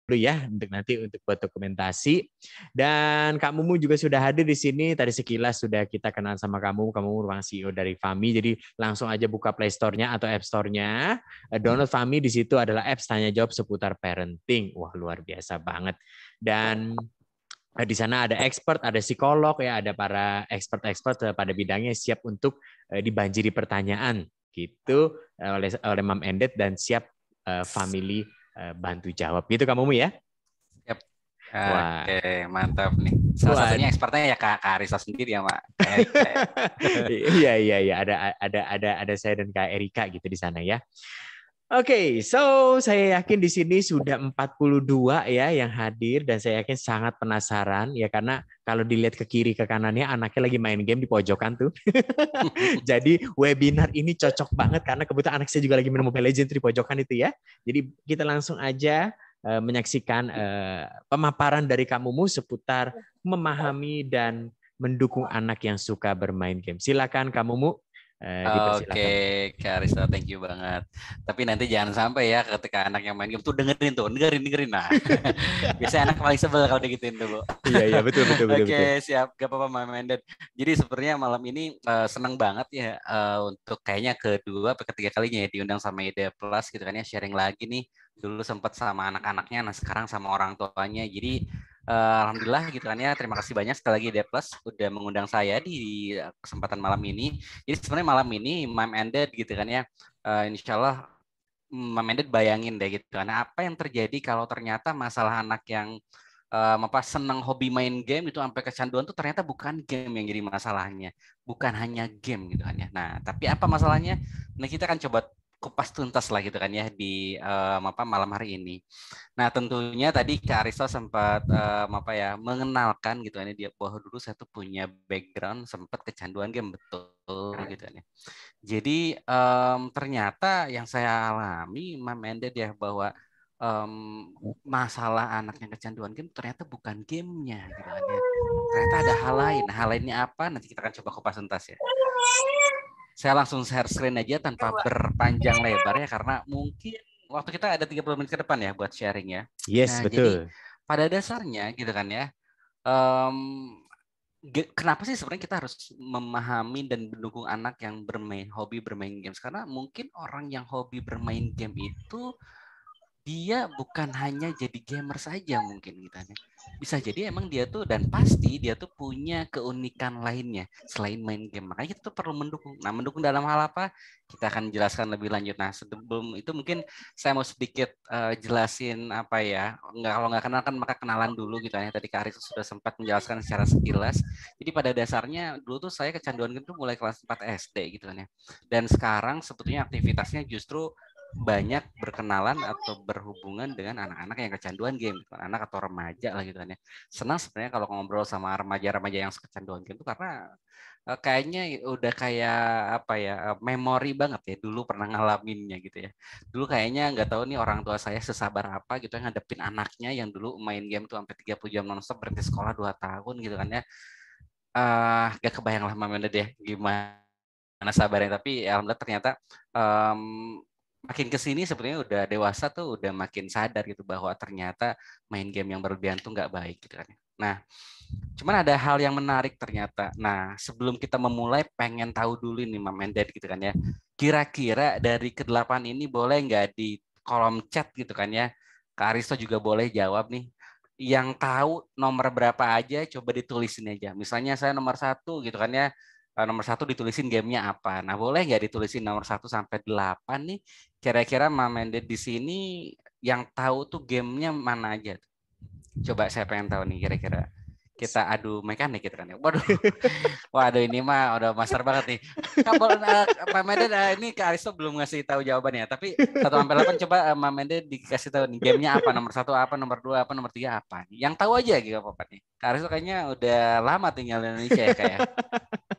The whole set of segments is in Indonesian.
dulu ya untuk nanti untuk buat dokumentasi. Dan Kak Mumu juga sudah hadir di sini. Tadi sekilas sudah kita kenal sama kamu. Kamu merupakan CEO dari Fami. Jadi langsung aja buka Play Store-nya atau App Store-nya. Download Fami, di situ adalah apps tanya jawab seputar parenting. Wah, luar biasa banget. Dan di sana ada expert, ada psikolog ya, ada para expert-expert pada bidangnya siap untuk dibanjiri pertanyaan gitu oleh Mam Endet dan siap family bantu jawab gitu kamu ya. Yap. Wah. Oke, mantap nih. Salah Wah. satunya expertnya ya Kak Arisa sendiri ya, Mak. Kak Erika ya. Iya, ada saya dan Kak Erika gitu di sana ya. Oke, so saya yakin di sini sudah 42 ya yang hadir dan saya yakin sangat penasaran ya karena kalau dilihat ke kiri ke kanannya anaknya lagi main game di pojokan tuh. Jadi webinar ini cocok banget karena kebetulan anak saya juga lagi main Mobile Legends di pojokan itu ya. Jadi kita langsung aja menyaksikan pemaparan dari Kamumu seputar memahami dan mendukung anak yang suka bermain game. Silakan Kamumu. Oke, Dipersilakan. Kak Arisa, thank you banget. Tapi nanti jangan sampai ya ketika anak yang main game tuh dengerin. Nah, biasanya anak paling sebel kalau digituin tuh, Bu. Iya, betul. Oke, siap. Gak apa-apa, Mama Mendet. Jadi sebenarnya malam ini seneng banget ya untuk kayaknya kedua atau ketiga kalinya ya diundang sama Ide Plus gitu kan ya, sharing lagi nih. Dulu sempat sama anak-anaknya, nah sekarang sama orang tuanya. Jadi alhamdulillah gitu kan ya. Terima kasih banyak sekali lagi Ide Plus udah mengundang saya di kesempatan malam ini. Jadi sebenarnya malam ini Mom Ended gitu kan ya. Insya Allah Mom Ended bayangin deh gitu kan. Apa yang terjadi kalau ternyata masalah anak yang senang hobi main game itu sampai kecanduan tuh ternyata bukan game yang jadi masalahnya, bukan hanya game gitu kan ya. Nah, tapi apa masalahnya? Nah, kita akan coba kupas tuntas lah gitu kan ya di malam hari ini. Nah, tentunya tadi Kak Aristo sempat mengenalkan gitu kan ya, dia bahwa dulu saya tuh punya background sempat kecanduan game betul gitu kan ya. Jadi ternyata yang saya alami Mam Ended ya bahwa masalah anak yang kecanduan game ternyata bukan gamenya gitu kan ya. Ternyata ada hal lain. Hal lainnya apa? Nanti kita akan coba kupas tuntas ya. Saya langsung share screen aja tanpa berpanjang lebar ya karena mungkin waktu kita ada 30 menit ke depan ya buat sharing ya. Yes, Nah, jadi betul. pada dasarnya gitu kan ya. em, Kenapa sih sebenarnya kita harus memahami dan mendukung anak yang hobi bermain games? Karena mungkin orang yang hobi bermain game itu dia bukan hanya jadi gamer saja mungkin gitu kan ya. Bisa jadi emang dia tuh dan pasti dia tuh punya keunikan lainnya selain main game. Makanya kita tuh perlu mendukung. Nah, mendukung dalam hal apa? Kita akan jelaskan lebih lanjut. Nah, sebelum itu mungkin saya mau sedikit jelasin apa ya. Kalau nggak kenal kan maka kenalan dulu gitu ya. Tadi Kak Aris sudah sempat menjelaskan secara sekilas. Jadi pada dasarnya dulu tuh saya kecanduan game tuh mulai kelas 4 SD gitu kan ya. Dan sekarang sebetulnya aktivitasnya justru banyak berkenalan atau berhubungan dengan anak-anak yang kecanduan game, anak atau remaja lah gitu kan ya. Senang sebenarnya kalau ngobrol sama remaja-remaja yang kecanduan game itu karena kayaknya udah kayak apa ya memori banget ya dulu pernah ngalaminnya gitu ya. Dulu kayaknya nggak tahu nih orang tua saya sesabar apa gitu yang ngadepin anaknya yang dulu main game tuh sampai 30 jam nonstop berhenti sekolah 2 tahun gitu kan ya. Gak kebayang lah Mama deh gimana sabarnya tapi alhamdulillah ternyata makin kesini sebenarnya udah dewasa tuh udah makin sadar gitu bahwa ternyata main game yang berlebihan tuh nggak baik gitu kan. Nah, cuman ada hal yang menarik ternyata. Nah, sebelum kita memulai pengen tahu dulu nih Mam Ended gitu kan ya. Kira-kira dari kedelapan ini boleh nggak di kolom chat gitu kan ya. Kak Aristo juga boleh jawab nih. Yang tahu nomor berapa aja coba ditulisin aja. Misalnya saya nomor 1 gitu kan ya. Nomor 1 ditulisin gamenya apa. Nah, boleh nggak ditulisin nomor 1 sampai 8 nih. Kira-kira Mam Ended di sini yang tahu tuh gamenya mana aja. Coba saya pengen tahu nih kira-kira kita adu mekanik gitu kan ya. Waduh ini mah udah master banget nih. Pak Mende ini Kak Aristo belum ngasih tahu jawabannya. Tapi 1 sampai 8 coba Pak Mende dikasih tahu nih gamenya apa, nomor 1 apa, nomor 2 apa, nomor 3 apa. Yang tahu aja gitu apa nih. Kak Aristo kayaknya udah lama tinggal di Indonesia ya kayak.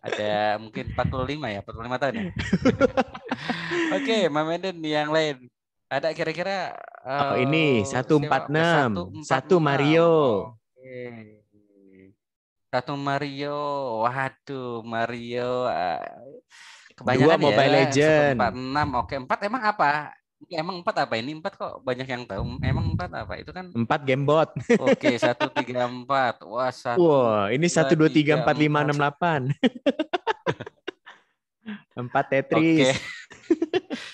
Ada mungkin 45 ya, 45 tahun ya. Oke, Pak Mende yang lain. Ada kira-kira Oh, ini siapa? 146. 1 146. Mario. Oke. Mario, waduh Mario, 2 kebanyakan ya Mobile satu empat Legend. enam, oke 4 emang apa? Emang 4 apa ini? 4 kok banyak yang tahu. Emang 4 apa? Itu kan 4 gamebot. oke, 1 3 4. Wah, satu Wah, ini dua 1 2 3 tiga 4 5 empat. 6 8. 4 Oke, Tetris.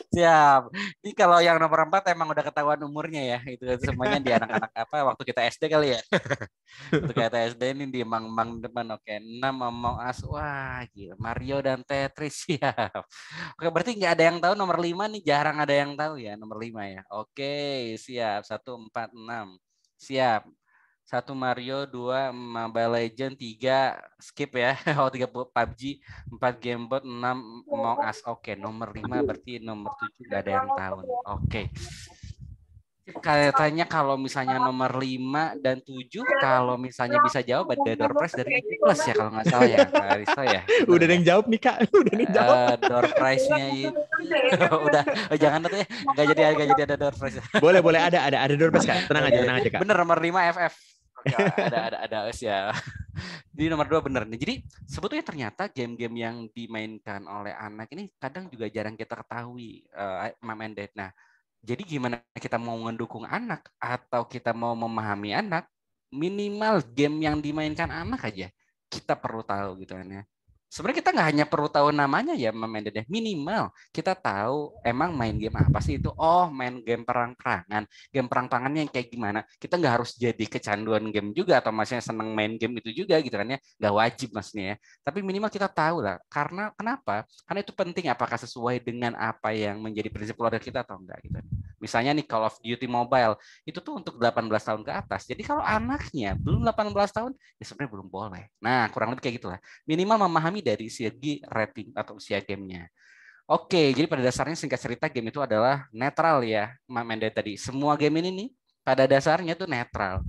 siap. Ini kalau yang nomor 4 emang udah ketahuan umurnya ya. Itu semuanya di anak-anak apa waktu kita SD kali ya. Waktu kita SD ini di emang depan. Oke, 6 Among Us. Wah, gila. Mario dan Tetris, siap. Oke, berarti nggak ada yang tahu nomor 5 nih, jarang ada yang tahu ya nomor 5 ya. Oke, siap. 1 4 6. Siap. 1 Mario, 2 Mobile Legend, 3 skip ya. Oh, 3 PUBG, 4 Gamebot, 6 Among Us. Oke, nomor 5 berarti nomor 7 nggak ada yang tahu nih. Oke. Katanya kalau misalnya nomor 5 dan 7 kalau misalnya bisa jawab ada door prize dari ID Plus ya kalau nggak salah ya Kak Aristo ya. Bener Udah ada ya? yang jawab nih, Kak. Udah ada yang jawab. Door prize-nya itu udah jangan tuh ya nggak jadi ada door prize. Boleh, boleh ada door prize, Kak. Oke, Tenang aja, Kak. bener nomor 5 FF. Oke, ada ya. Di nomor 2 bener nih. Jadi sebetulnya ternyata game-game yang dimainkan oleh anak ini kadang juga jarang kita ketahui, Mam and Dad. Nah, jadi gimana kita mau mendukung anak atau kita mau memahami anak, minimal game yang dimainkan anak aja kita perlu tahu gitu kan ya. Sebenarnya kita nggak hanya perlu tahu namanya ya, main dede. Minimal kita tahu emang main game apa sih itu. Oh, main game perang-perangan. Game perang-perangannya yang kayak gimana. Kita nggak harus jadi kecanduan game juga atau maksudnya seneng main game itu juga gitu kan ya. Nggak wajib maksudnya ya. Tapi minimal kita tahu lah. Karena kenapa? Karena itu penting apakah sesuai dengan apa yang menjadi prinsip keluarga kita atau enggak gitu. Misalnya nih Call of Duty Mobile itu tuh untuk 18 tahun ke atas. Jadi kalau anaknya belum 18 tahun ya sebenarnya belum boleh. Nah, kurang lebih kayak gitulah. Minimal memahami dari segi rating atau usia gamenya. Oke, jadi pada dasarnya singkat cerita game itu adalah netral ya, Mak Mende tadi. Semua game ini nih pada dasarnya tuh netral.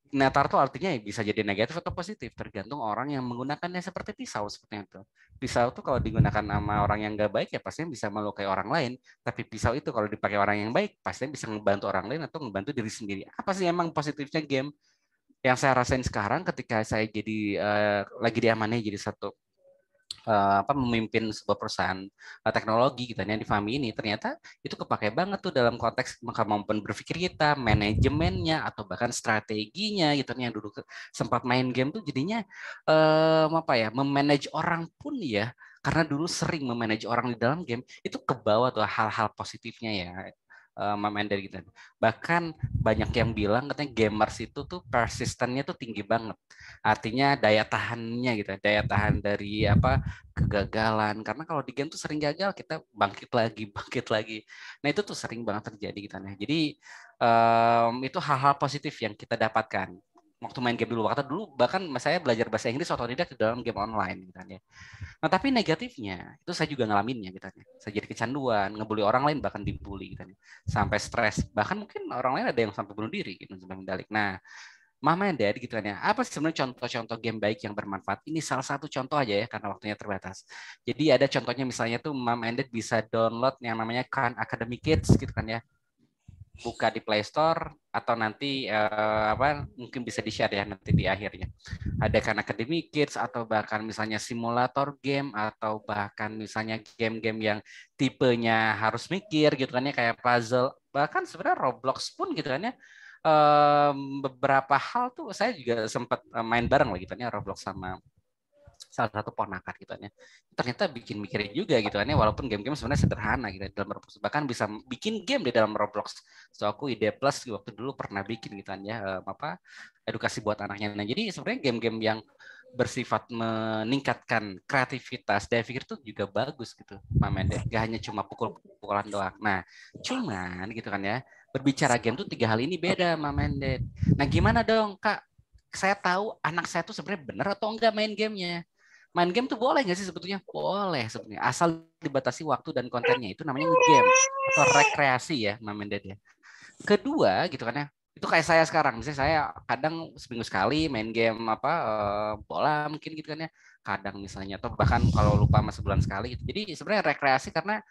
Netral tuh artinya ya bisa jadi negatif atau positif, tergantung orang yang menggunakannya seperti pisau seperti itu. Pisau tuh kalau digunakan sama orang yang nggak baik ya pastinya bisa melukai orang lain. Tapi pisau itu kalau dipakai orang yang baik pastinya bisa membantu orang lain atau membantu diri sendiri. Apa sih emang positifnya game? Yang saya rasain sekarang ketika saya jadi lagi diamanai jadi satu memimpin sebuah perusahaan teknologi gitu ya di Fami ini ternyata itu kepakai banget tuh dalam konteks kemampuan berpikir kita, manajemennya atau bahkan strateginya gitu yang dulu sempat main game tuh jadinya apa ya memanage orang pun ya karena dulu sering memanage orang di dalam game itu ke bawah tuh hal-hal positifnya ya Ender gitu. Bahkan banyak yang bilang katanya gamers itu tuh persistennya tuh tinggi banget. Artinya daya tahannya gitu, daya tahan dari apa kegagalan. Karena kalau di game tuh sering gagal, kita bangkit lagi, bangkit lagi. Nah itu tuh sering banget terjadi gitu. Jadi itu hal-hal positif yang kita dapatkan waktu main game dulu. Waktu dulu bahkan saya belajar bahasa Inggris otodidak di dalam game online gitu ya. Nah, tapi negatifnya itu saya juga ngalaminnya gitu ya. Saya jadi kecanduan, ngebully orang lain bahkan dibully gitu ya. Sampai stres, bahkan mungkin orang lain ada yang sampai bunuh diri gitu sampai mendalik. Nah, Mama and Dad gitu kan ya. Apa sih sebenarnya contoh-contoh game baik yang bermanfaat? Ini salah satu contoh aja ya karena waktunya terbatas. Jadi ada contohnya misalnya tuh Mama and Dad bisa download yang namanya Khan Academy Kids gitu kan ya. Buka di Play Store atau nanti mungkin bisa di-share ya nanti di akhirnya. Ada Khan Academy Kids atau bahkan misalnya simulator game atau bahkan misalnya game-game yang tipenya harus mikir gitu kan ya kayak puzzle bahkan sebenarnya Roblox pun gitu kan ya beberapa hal tuh saya juga sempat main bareng lah gitu kan ya Roblox sama salah satu ponakan gitu kan ya. Ternyata bikin mikirin juga gitu kan ya walaupun game-game sebenarnya sederhana gitu dalam Roblox bahkan bisa bikin game di dalam Roblox. So aku ide plus waktu dulu pernah bikin gitu kan ya edukasi buat anaknya. Nah, jadi sebenarnya game-game yang bersifat meningkatkan kreativitas daya pikir itu juga bagus gitu Mamen deh. Gak hanya cuma pukul-pukulan doang. Nah, cuman gitu kan ya berbicara game tuh 3 hal ini beda Mamen deh. Nah, gimana dong Kak? Saya tahu anak saya tuh sebenarnya benar atau enggak main gamenya. Main game tuh boleh nggak sih sebetulnya? Boleh sebetulnya. Asal dibatasi waktu dan kontennya. Itu namanya game atau rekreasi ya, Mamen Ded ya. Kedua gitu kan ya. Itu kayak saya sekarang. Misalnya saya kadang seminggu sekali main game bola mungkin gitu kan ya. Kadang misalnya atau bahkan kalau lupa sama sebulan sekali gitu. Jadi sebenarnya rekreasi karena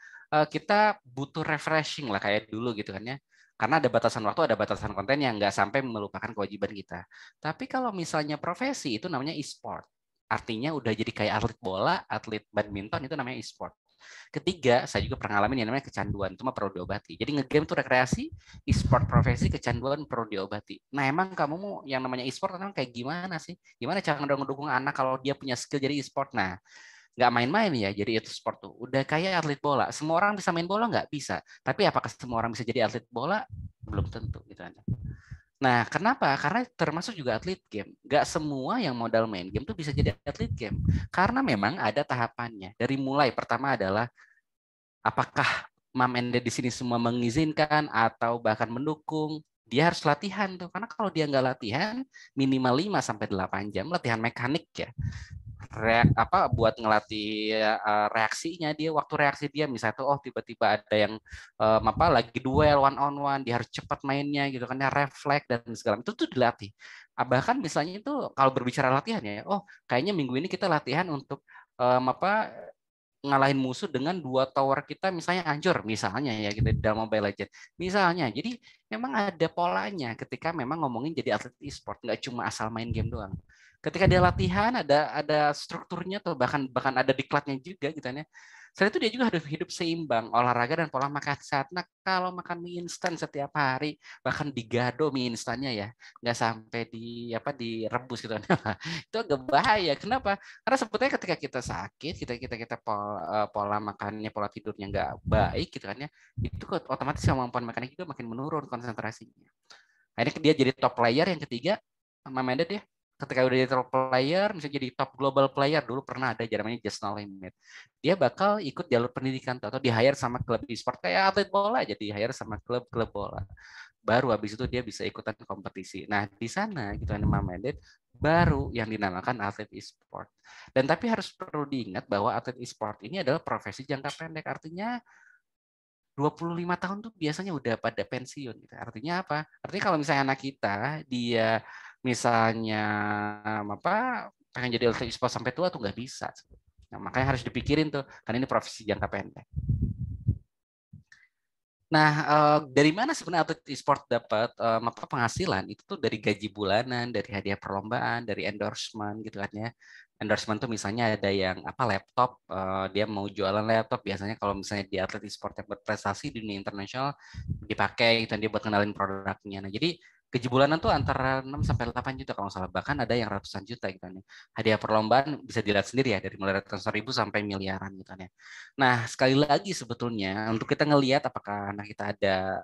kita butuh refreshing lah kayak dulu gitu kan ya. Karena ada batasan waktu, ada batasan konten yang nggak sampai melupakan kewajiban kita. Tapi kalau misalnya profesi itu namanya e-sport. Artinya udah jadi kayak atlet bola, atlet badminton itu namanya e-sport. Ketiga, saya juga pernah ngalamin yang namanya kecanduan, itu mah perlu diobati. Jadi ngegame itu rekreasi, e-sport profesi, kecanduan perlu diobati. Nah, emang kamu mau yang namanya e-sport emang kayak gimana sih? Gimana cara ngedukung anak kalau dia punya skill jadi e-sport? Nah, nggak main-main ya jadi itu sport tuh. Udah kayak atlet bola. Semua orang bisa main bola nggak? Bisa. Tapi apakah semua orang bisa jadi atlet bola? Belum tentu gitu kan. Nah, kenapa? Karena termasuk juga atlet game. Nggak semua yang modal main game tuh bisa jadi atlet game. Karena memang ada tahapannya. Dari mulai pertama adalah apakah Mam and Dad di sini semua mengizinkan atau bahkan mendukung. Dia harus latihan tuh. Karena kalau dia nggak latihan, minimal 5 sampai 8 jam latihan mekanik ya. Buat ngelatih reaksinya dia, waktu reaksi dia misalnya tuh tiba-tiba ada yang lagi duel one on one, dia harus cepat mainnya gitu kan ya, refleks dan segala itu tuh dilatih. Bahkan misalnya itu kalau berbicara latihan ya, kayaknya minggu ini kita latihan untuk ngalahin musuh dengan 2 tower kita misalnya hancur misalnya ya gitu di dalam Mobile Legends misalnya. Jadi memang ada polanya ketika memang ngomongin jadi atlet e-sport, nggak cuma asal main game doang. Ketika dia latihan ada strukturnya atau bahkan ada diklatnya juga gitu ya. Selain itu dia juga harus hidup seimbang, olahraga dan pola makan sehat. Nah, kalau makan mie instan setiap hari, bahkan digado mie instannya ya, nggak sampai direbus gitu kan. Itu agak bahaya. Kenapa? Karena sebetulnya ketika kita sakit, kita pola makannya, pola tidurnya nggak baik gitu kan ya, itu otomatis kemampuan mekanik juga makin menurun konsentrasinya. Akhirnya dia jadi top player yang ketiga, sama Mendet ya. Ketika udah jadi top player, misalnya jadi top global player, dulu pernah ada namanya Just No Limit. Dia bakal ikut jalur pendidikan atau di hire sama klub e-sport kayak atlet bola, jadi di hire sama klub bola. Baru habis itu dia bisa ikutan kompetisi. Nah, di sana gitu kan Mendet baru yang dinamakan atlet e-sport. Dan tapi harus perlu diingat bahwa atlet e-sport ini adalah profesi jangka pendek. Artinya 25 tahun tuh biasanya udah pada pensiun gitu. Artinya apa? Artinya kalau misalnya anak kita dia misalnya pengen jadi atlet e-sport sampai tua tuh nggak bisa. Nah, makanya harus dipikirin tuh, karena ini profesi jangka pendek. Nah, dari mana sebenarnya atlet e-sport dapat penghasilan? Itu tuh dari gaji bulanan, dari hadiah perlombaan, dari endorsement gitu kan ya. Endorsement tuh misalnya ada yang laptop, dia mau jualan laptop, biasanya kalau misalnya di atlet e-sport yang berprestasi di dunia internasional dipakai gitu, dia buat kenalin produknya. Nah, jadi gaji bulanan tuh antara 6 sampai 8 juta kalau nggak salah, bahkan ada yang ratusan juta gitu kan ya. Hadiah perlombaan bisa dilihat sendiri ya, dari mulai ratusan ribu sampai miliaran gitu kan ya. Nah, sekali lagi sebetulnya untuk kita ngelihat apakah anak kita ada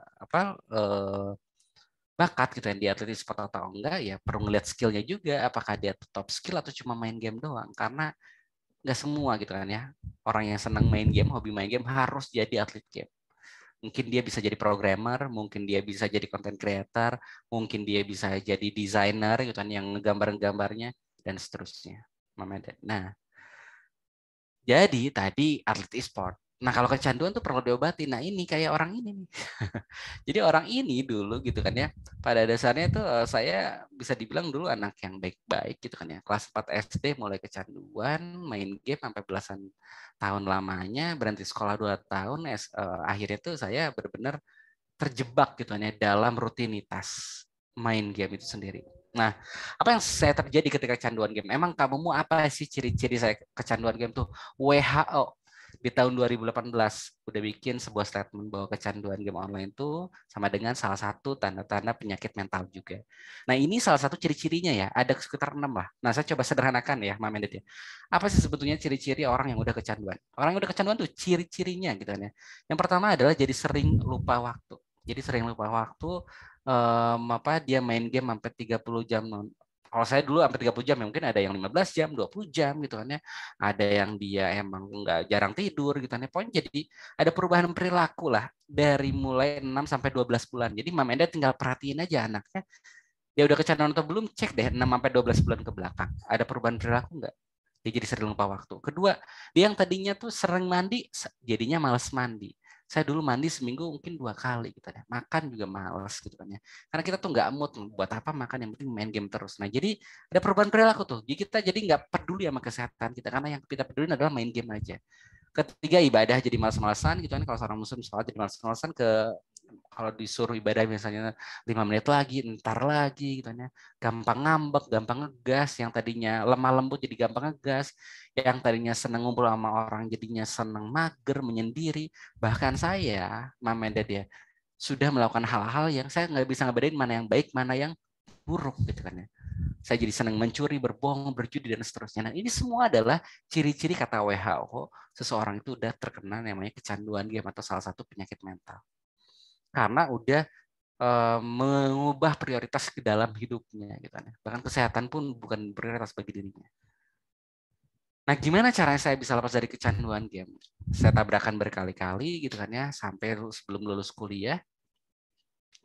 bakat gitu yang di atlet e-sport atau enggak, ya perlu ngeliat skillnya juga, apakah dia top skill atau cuma main game doang. Karena nggak semua gitu kan ya, orang yang senang main game, hobi main game harus jadi atlet game. Mungkin dia bisa jadi programmer, mungkin dia bisa jadi content creator, mungkin dia bisa jadi desainer gitu kan yang gambar-gambarnya dan seterusnya. Nah, jadi tadi atlet e-sport. Nah, kalau kecanduan tuh perlu diobati. Nah, ini kayak orang ini nih. Jadi orang ini dulu gitu kan ya. Pada dasarnya tuh saya bisa dibilang dulu anak yang baik-baik gitu kan ya. Kelas 4 SD mulai kecanduan, main game sampai belasan tahun lamanya, berhenti sekolah 2 tahun, akhirnya tuh saya benar-benar terjebak gitu kan ya dalam rutinitas main game itu sendiri. Nah, apa yang saya terjadi ketika kecanduan game? Emang kamu mau apa sih ciri-ciri saya kecanduan game tuh? WHO di tahun 2018 udah bikin sebuah statement bahwa kecanduan game online tuh sama dengan salah satu tanda-tanda penyakit mental juga. Nah, ini salah satu ciri-cirinya ya, ada sekitar 6 lah. Nah, saya coba sederhanakan ya, Mama Mendet ya. Apa sih sebetulnya ciri-ciri orang yang udah kecanduan? Orang yang udah kecanduan tuh ciri-cirinya gitu kan ya. Yang pertama adalah jadi sering lupa waktu. Jadi sering lupa waktu, dia main game sampai 30 jam. Kalau saya dulu sampai 30 jam, ya mungkin ada yang 15 jam, 20 jam gitu kan ya. Ada yang dia emang nggak jarang tidur gitu kan ya. Pokoknya jadi ada perubahan perilaku lah dari mulai 6 sampai 12 bulan. Jadi Mama Enda tinggal perhatiin aja anaknya. Dia udah kecanduan atau belum, cek deh 6 sampai 12 bulan ke belakang. Ada perubahan perilaku nggak? Dia jadi sering lupa waktu. Kedua, dia yang tadinya tuh sering mandi, jadinya malas mandi. Saya dulu mandi seminggu mungkin 2 kali gitu ya. Makan juga males gitu kan ya. Karena kita tuh nggak mood buat apa makan, yang penting main game terus. Nah, jadi ada perubahan perilaku tuh. Jadi kita jadi nggak peduli sama kesehatan kita, karena yang kita peduli adalah main game aja. Ketiga, ibadah jadi malas-malasan gitu kan. Kalau seorang muslim sholat jadi malas-malasan, ke kalau disuruh ibadah misalnya 5 menit lagi, ntar lagi gitu ya. Gampang ngambek, gampang ngegas, yang tadinya lemah lembut jadi gampang ngegas, yang tadinya seneng ngumpul sama orang jadinya seneng mager, menyendiri. Bahkan saya, Mama Dad ya, sudah melakukan hal-hal yang saya nggak bisa ngebedain mana yang baik, mana yang buruk gitu kan ya. Saya jadi senang mencuri, berbohong, berjudi, dan seterusnya. Nah, ini semua adalah ciri-ciri kata WHO, seseorang itu udah terkena namanya kecanduan game atau salah satu penyakit mental. Karena udah mengubah prioritas ke dalam hidupnya. Gitu kan. Bahkan kesehatan pun bukan prioritas bagi dirinya. Nah, gimana caranya saya bisa lepas dari kecanduan game? Saya tabrakan berkali-kali gitu kan ya, sampai sebelum lulus kuliah.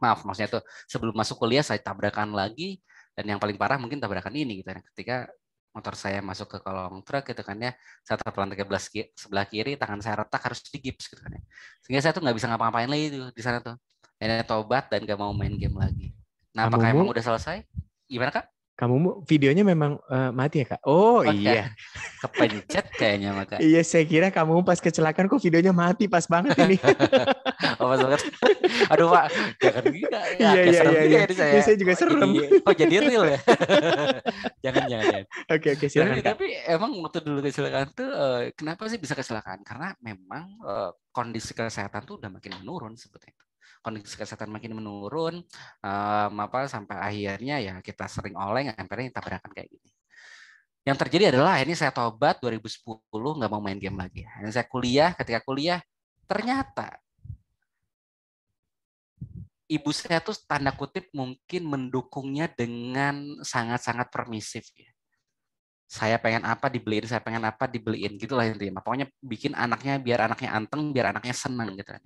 Maaf, maksudnya tuh sebelum masuk kuliah saya tabrakan lagi, dan yang paling parah mungkin tabrakan ini gitu ya. Ketika motor saya masuk ke kolong truk gitu kan ya, saya terpelan ke sebelah kiri, tangan saya retak, harus digips gitu kan ya. Sehingga saya tuh nggak bisa ngapa-ngapain lagi tuh di sana tuh. Dan tobat dan nggak mau main game lagi. Nah, apakah emang udah selesai? Gimana Kak? Kamu videonya memang mati ya, Kak? Oh iya. Kepencet kayaknya Kak. Iya, saya kira kamu pas kecelakaan kok videonya mati, pas banget ini. Oh, pas banget. Aduh Pak, jangan gitu. Ya, Iya. Saya juga serem. Jadi real ya. jangan. Oke, silakan Kak. Tapi emang waktu dulu kecelakaan tuh kenapa sih bisa kecelakaan? Karena memang kondisi kesehatan tuh udah makin menurun sebetulnya. Kondisi kesehatan makin menurun, sampai akhirnya ya kita sering oleng, akhirnya tabrakan kayak gini. Yang terjadi adalah akhirnya saya tobat 2010, nggak mau main game lagi. Akhirnya saya kuliah, ketika kuliah ternyata ibu saya tuh tanda kutip mungkin mendukungnya dengan sangat-sangat permisif ya. Saya pengen apa dibeliin, saya pengen apa dibeliin, gitulah intinya. Pokoknya bikin anaknya biar anaknya anteng, biar anaknya senang gitu.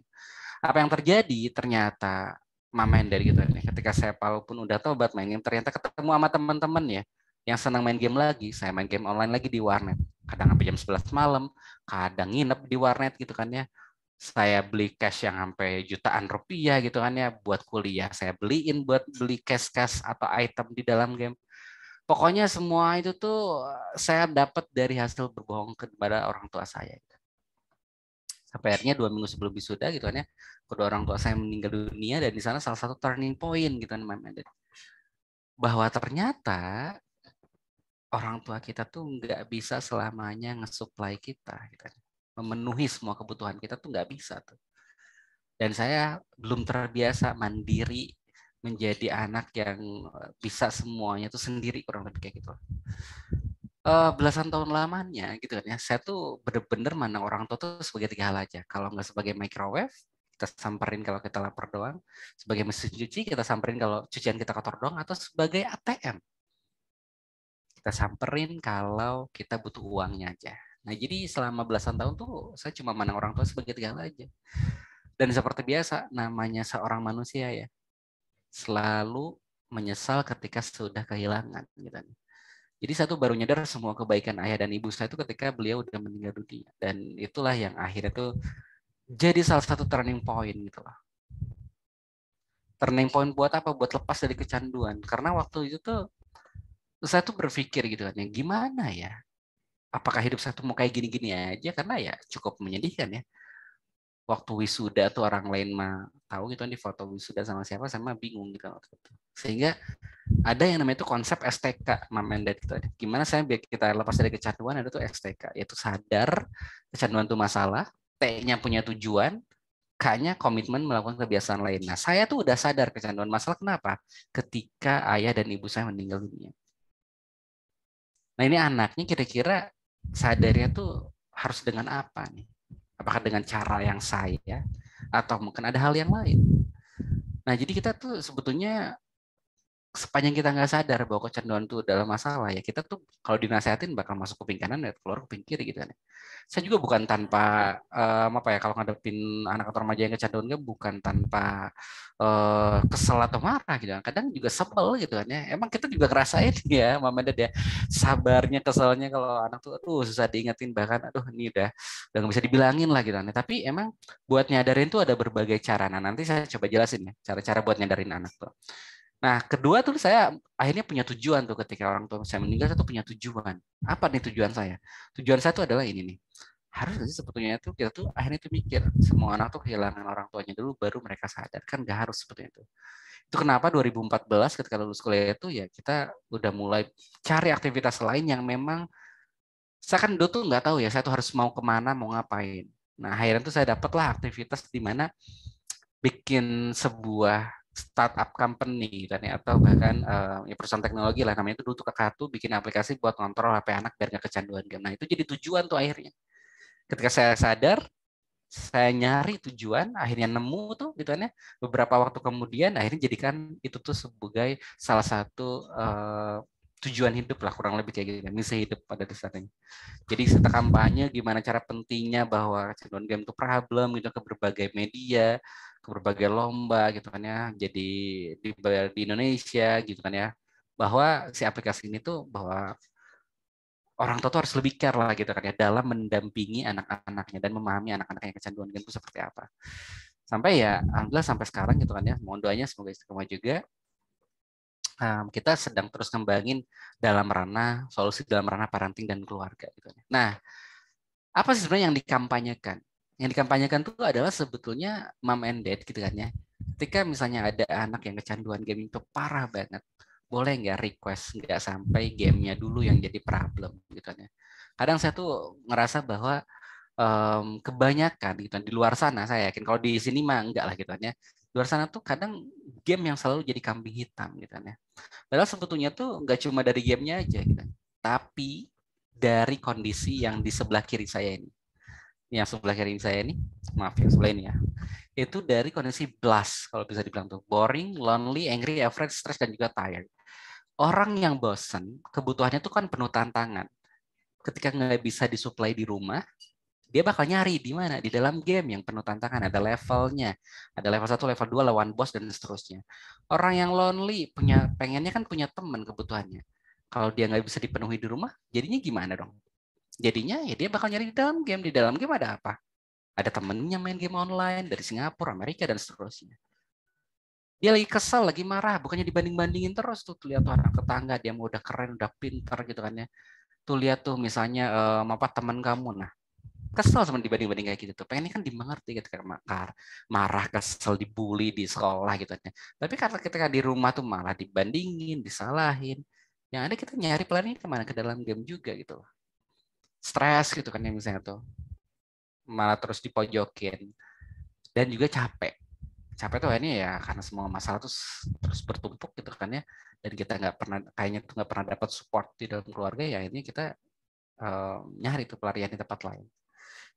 Apa yang terjadi ternyata Mama Ender gitu nih. Ketika saya walaupun udah tobat main game, ternyata ketemu sama teman-teman ya yang senang main game lagi. Saya main game online lagi di warnet. Kadang sampai jam 11 malam, kadang nginep di warnet gitu kan ya. Saya beli cash yang sampai jutaan rupiah gitu kan ya buat kuliah. Saya beliin buat beli cash atau item di dalam game. Pokoknya semua itu tuh saya dapat dari hasil berbohong kepada orang tua saya. Sampai akhirnya 2 minggu sebelum wisuda gitu kan ya, kedua orang tua saya meninggal dunia, dan di sana salah satu turning point gitu kan, bahwa ternyata orang tua kita tuh nggak bisa selamanya nge-supply kita, gitu kan. Memenuhi semua kebutuhan kita tuh nggak bisa tuh. Dan saya belum terbiasa mandiri menjadi anak yang bisa semuanya tuh sendiri, kurang lebih kayak gitu. Belasan tahun lamanya gitu kan ya, saya tuh bener-bener mandang orang tua tuh sebagai 3 hal aja. Kalau nggak sebagai microwave, kita samperin kalau kita lapar doang. Sebagai mesin cuci, kita samperin kalau cucian kita kotor doang. Atau sebagai ATM, kita samperin kalau kita butuh uangnya aja. Nah, jadi selama belasan tahun tuh saya cuma mandang orang tua sebagai 3 hal aja. Dan seperti biasa, namanya seorang manusia ya, selalu menyesal ketika sudah kehilangan gitu. Jadi saya tuh baru nyadar semua kebaikan ayah dan ibu saya itu ketika beliau udah meninggal dunia. Dan itulah yang akhirnya tuh jadi salah satu turning point gitu loh. Turning point buat apa? Buat lepas dari kecanduan. Karena waktu itu tuh saya tuh berpikir gitu kan, ya gimana ya? Apakah hidup saya tuh mau kayak gini-gini aja? Karena ya cukup menyedihkan ya. Waktu wisuda tuh orang lain mah tahu gitu kan di foto wisuda sama siapa, sama bingung gitu waktu itu. Sehingga ada yang namanya itu konsep STK, Mom and Dad gitu. Gimana saya biar kita lepas dari kecanduan, ada tuh STK, yaitu sadar kecanduan itu masalah, T-nya punya tujuan, K-nya komitmen melakukan kebiasaan lain. Nah, saya tuh udah sadar kecanduan masalah, kenapa? Ketika ayah dan ibu saya meninggal dunia. Nah, ini anaknya kira-kira sadarnya tuh harus dengan apa nih? Apakah dengan cara yang saya, atau mungkin ada hal yang lain? Nah, jadi kita tuh sebetulnya sepanjang kita nggak sadar bahwa kecanduan itu dalam masalah ya, kita tuh kalau dinasehatin bakal masuk kuping kanan dan keluar kuping kiri gitu kan. Saya juga bukan tanpa kalau ngadepin anak atau remaja yang kecanduan bukan tanpa kesel atau marah gitu kan. Kadang juga sebel gitu kan ya. Emang kita juga ngerasain ya, Mama Dad ya, sabarnya keselnya kalau anak tuh aduh susah diingetin, bahkan aduh ini udah nggak bisa dibilangin lah gitu kan. Tapi emang buat nyadarin tuh ada berbagai cara. Nah, nanti saya coba jelasin ya cara-cara buat nyadarin anak tuh. Nah, kedua tuh saya akhirnya punya tujuan tuh ketika orang tua saya meninggal, saya tuh punya tujuan. Apa nih tujuan saya? Tujuan saya tuh adalah ini nih. harus sih sebetulnya tuh kita tuh akhirnya tuh mikir semua anak tuh kehilangan orang tuanya dulu baru mereka sadar, kan nggak harus seperti itu. Itu kenapa 2014 ketika lulus kuliah itu ya kita udah mulai cari aktivitas lain yang memang saya kan dulu tuh nggak tahu ya saya tuh harus mau kemana, mau ngapain. Nah akhirnya tuh saya dapatlah aktivitas di mana bikin sebuah startup company gitu ya, atau bahkan ya perusahaan teknologi lah, namanya itu dulu tuh Kakak tuh bikin aplikasi buat kontrol HP anak biar nggak kecanduan game. Nah itu jadi tujuan tuh akhirnya. Ketika saya sadar, saya nyari tujuan, akhirnya nemu tuh gitu kan ya. Beberapa waktu kemudian akhirnya jadikan itu tuh sebagai salah satu tujuan hidup lah, kurang lebih kayak gitu, misi hidup pada dasarnya. Jadi serta kampanye gimana cara pentingnya bahwa kecanduan game itu problem gitu ke berbagai media, ke berbagai lomba gitu kan ya. Jadi di Indonesia gitu kan ya. Bahwa si aplikasi ini tuh bahwa orang tua tuh harus lebih care lah gitu kan ya dalam mendampingi anak-anaknya dan memahami anak-anak yang kecanduan game itu seperti apa. Sampai ya alhamdulillah sampai sekarang gitu kan ya. Mohon doanya semoga istiqomah juga. Kita sedang terus ngembangin dalam ranah solusi dalam ranah parenting dan keluarga gitu. Nah, apa sih sebenarnya yang dikampanyekan? Yang dikampanyekan itu adalah sebetulnya mom and dad gitu kan ya. Ketika misalnya ada anak yang kecanduan game itu parah banget, boleh nggak request nggak sampai gamenya dulu yang jadi problem gitu kan ya. Kadang saya tuh ngerasa bahwa kebanyakan gitu kan, di luar sana saya yakin kalau di sini mah enggak lah gitu kan ya. Di luar sana tuh kadang game yang selalu jadi kambing hitam gitu kan ya. Padahal sebetulnya tuh nggak cuma dari gamenya aja gitu. Tapi dari kondisi yang di sebelah kiri saya ini. Yang sebelah kiri saya ini, maaf yang sebelah ini ya. Itu dari kondisi blast, kalau bisa dibilang tuh. Boring, lonely, angry, afraid, stress, dan juga tired. Orang yang bosen, kebutuhannya tuh kan penuh tantangan. Ketika nggak bisa disuplai di rumah, dia bakal nyari di mana? Di dalam game yang penuh tantangan. Ada levelnya. Ada level 1, level 2, lawan bos, dan seterusnya. Orang yang lonely, pengennya kan punya teman kebutuhannya. Kalau dia nggak bisa dipenuhi di rumah, jadinya gimana dong? Jadinya ya dia bakal nyari di dalam game. Di dalam game ada apa? Ada temennya main game online dari Singapura, Amerika, dan seterusnya. Dia lagi kesel, lagi marah. Bukannya dibanding-bandingin terus tuh. Lihat tuh anak tetangga, dia mau udah keren, udah pintar gitu kan ya. Tuh lihat tuh misalnya apa teman kamu. Nah, kesel sama dibanding-banding kayak gitu tuh. Pengennya kan dimengerti gitu kan, marah, kesel, dibully di sekolah gitu kan. Tapi karena ketika di rumah tuh malah dibandingin, disalahin. Yang ada kita nyari pelarian kemana? Ke dalam game juga gitu loh. Stres gitu kan ya misalnya tuh. Malah terus dipojokin. Dan juga capek tuh ini ya karena semua masalah tuh terus bertumpuk gitu kan ya, dan kita nggak pernah kayaknya tuh nggak pernah dapat support di dalam keluarga, ya ini kita nyari tuh pelarian di tempat lain.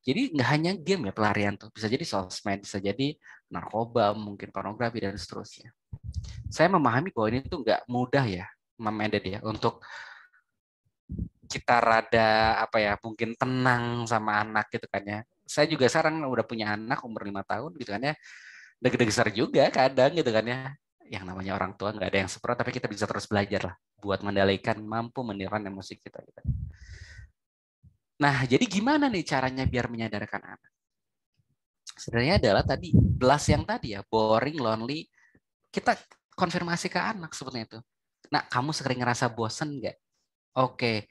Jadi nggak hanya game ya pelarian tuh, bisa jadi sosmed, bisa jadi narkoba, mungkin pornografi dan seterusnya. Saya memahami bahwa ini tuh nggak mudah ya, Mama Eda ya, untuk kita rada apa ya mungkin tenang sama anak gitu kan ya. Saya juga sekarang udah punya anak umur 5 tahun gitu kan ya, deg-degan juga kadang gitu kan ya. Yang namanya orang tua nggak ada yang sempurna, tapi kita bisa terus belajar lah buat mengendalikan, mampu mengendalikan emosi kita gitu. Nah, jadi gimana nih caranya biar menyadarkan anak? Sebenarnya adalah tadi belas yang tadi ya, boring, lonely. Kita konfirmasi ke anak seperti itu. Nah, kamu sering ngerasa bosen nggak? Oke.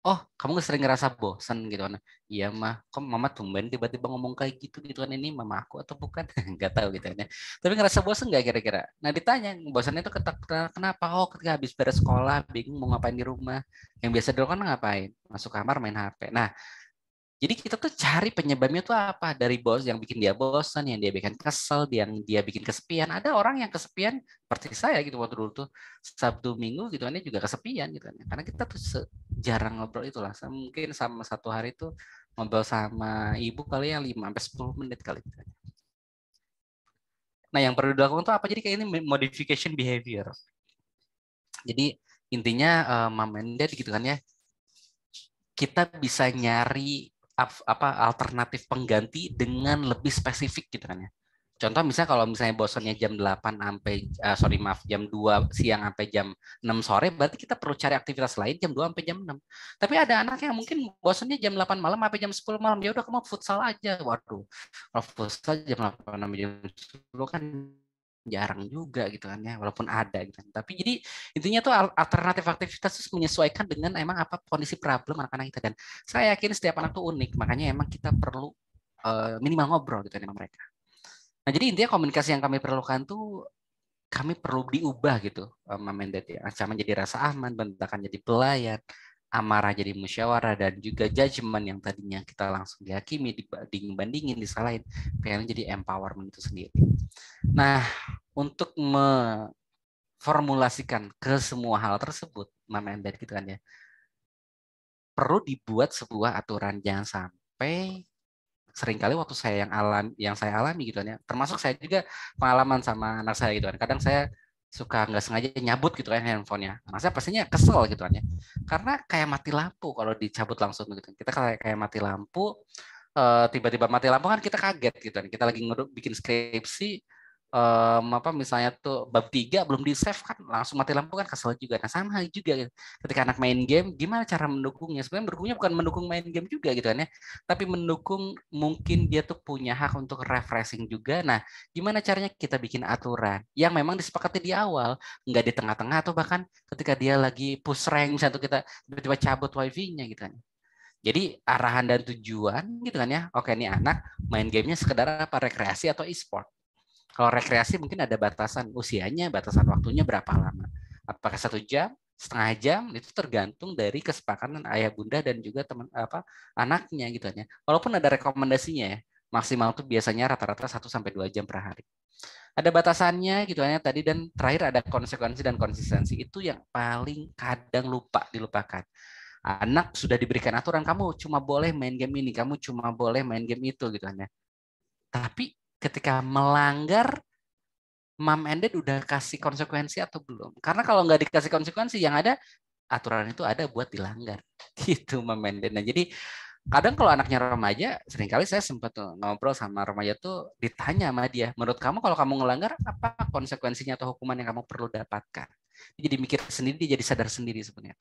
Oh, kamu sering ngerasa bosen gitu kan? Iya mah, kok mama tumben tiba-tiba ngomong kayak gitu gitu kan, ini mama aku atau bukan? Nggak tahu gitu kan. Tapi ngerasa bosen nggak kira-kira? Nah ditanya, bosannya itu kenapa? Oh, ketika habis beres sekolah, bingung mau ngapain di rumah. Yang biasa dulu kan ngapain? Masuk kamar main HP. Nah, jadi kita tuh cari penyebabnya tuh apa, dari bos yang bikin dia bosan, yang dia bikin kesel, yang dia bikin kesepian. Ada orang yang kesepian seperti saya gitu waktu dulu tuh Sabtu Minggu gitu kan dia juga kesepian gitu kan. Karena kita tuh jarang ngobrol itulah. Mungkin sama satu hari tuh ngobrol sama ibu kali yang 5 sampai 10 menit kali gitu. Nah, yang perlu dilakukan tuh apa? Jadi kayak ini modification behavior. Jadi intinya mom and dad gitu kan ya. Kita bisa nyari apa alternatif pengganti dengan lebih spesifik gitu kan ya. Contoh misalnya kalau misalnya bosannya jam 8 sampai maaf jam 2 siang sampai jam 6 sore, berarti kita perlu cari aktivitas lain jam 2 sampai jam 6. Tapi ada anak yang mungkin bosannya jam 8 malam sampai jam 10 malam, ya udah kamu futsal aja. Waduh. Kalau futsal jam 8 sampai jam 10 kan jarang juga gitu kan ya, walaupun ada gitu kan. Tapi jadi intinya tuh alternatif aktivitas itu menyesuaikan dengan emang apa kondisi problem anak-anak kita, dan saya yakin setiap anak tuh unik, makanya emang kita perlu minimal ngobrol gitu dengan mereka. Nah jadi intinya komunikasi yang kami perlukan tuh kami perlu diubah gitu, Mom and Dad ya. Ancaman jadi rasa aman, bentakan jadi pelayan, amarah jadi musyawarah, dan juga judgement yang tadinya kita langsung dihakimi, dibandingin, disalahin, pengen jadi empowerment itu sendiri. Nah, untuk memformulasikan ke semua hal tersebut, Mom and Dad gitu kan ya, perlu dibuat sebuah aturan. Jangan sampai seringkali waktu yang saya alami gitu kan ya, termasuk saya juga pengalaman sama anak saya gitu kan, kadang saya suka nggak sengaja nyabut gitu kan handphonenya, anak saya pastinya kesel gitu kan ya, karena kayak mati lampu kalau dicabut langsung gitu, kita kayak mati lampu, tiba-tiba mati lampu kan kita kaget gitu kan, kita lagi bikin skripsi, apa misalnya tuh bab 3 belum di save kan langsung mati lampu kan kesel juga. Nah sama juga gitu. Ketika anak main game gimana cara mendukungnya, sebenarnya mendukungnya bukan mendukung main game juga gitu kan ya, tapi mendukung mungkin dia tuh punya hak untuk refreshing juga. Nah gimana caranya kita bikin aturan yang memang disepakati di awal, nggak di tengah-tengah atau bahkan ketika dia lagi push rank misalnya tuh kita tiba-tiba cabut wifi-nya gitu kan. Jadi arahan dan tujuan gitu kan ya, oke nih anak main gamenya sekedar apa, rekreasi atau e-sport. Kalau rekreasi mungkin ada batasan usianya, batasan waktunya berapa lama. Apakah 1 jam, setengah jam, itu tergantung dari kesepakatan ayah bunda dan juga teman apa anaknya gitu ya. Walaupun ada rekomendasinya ya, maksimal tuh biasanya rata-rata 1 sampai 2 jam per hari. Ada batasannya gitu ya tadi, dan terakhir ada konsekuensi dan konsistensi. Itu yang paling kadang dilupakan. Anak sudah diberikan aturan, kamu cuma boleh main game ini, kamu cuma boleh main game itu gitu kan ya. Tapi ketika melanggar, Mom and Dad udah kasih konsekuensi atau belum? Karena kalau nggak dikasih konsekuensi, yang ada aturan itu ada buat dilanggar. Gitu Mom and Dad. Nah jadi kadang kalau anaknya remaja, seringkali saya sempat tuh ngobrol sama remaja tuh, ditanya sama dia, menurut kamu kalau kamu ngelanggar, apa konsekuensinya atau hukuman yang kamu perlu dapatkan? Dia jadi mikir sendiri, dia jadi sadar sendiri sebenarnya.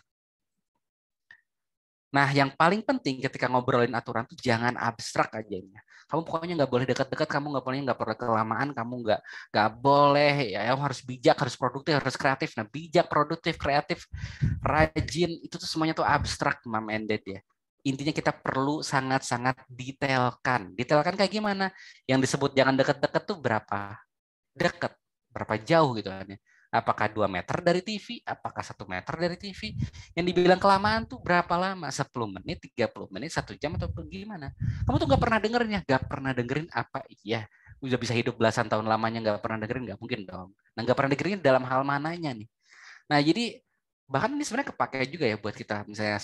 Nah, yang paling penting ketika ngobrolin aturan tuh jangan abstrak aja. Kamu pokoknya nggak boleh dekat-dekat, kamu nggak boleh kelamaan, kamu nggak boleh ya, harus bijak, harus produktif, harus kreatif. Nah, bijak, produktif, kreatif, rajin itu tuh semuanya tuh abstrak, Mam and Dad ya. Intinya kita perlu sangat-sangat detailkan. Detailkan kayak gimana? Yang disebut jangan dekat-dekat tuh berapa dekat, berapa jauh gitu kan ya. Apakah 2 meter dari TV? Apakah 1 meter dari TV? Yang dibilang kelamaan tuh berapa lama? 10 menit, 30 menit, 1 jam, atau bagaimana? Kamu tuh nggak pernah dengerin ya? Nggak pernah dengerin apa? Iya. Udah bisa hidup belasan tahun lamanya nggak pernah dengerin? Nggak mungkin dong. Nah, nggak pernah dengerin dalam hal mananya nih? Nah, jadi bahkan ini sebenarnya kepakai juga ya buat kita misalnya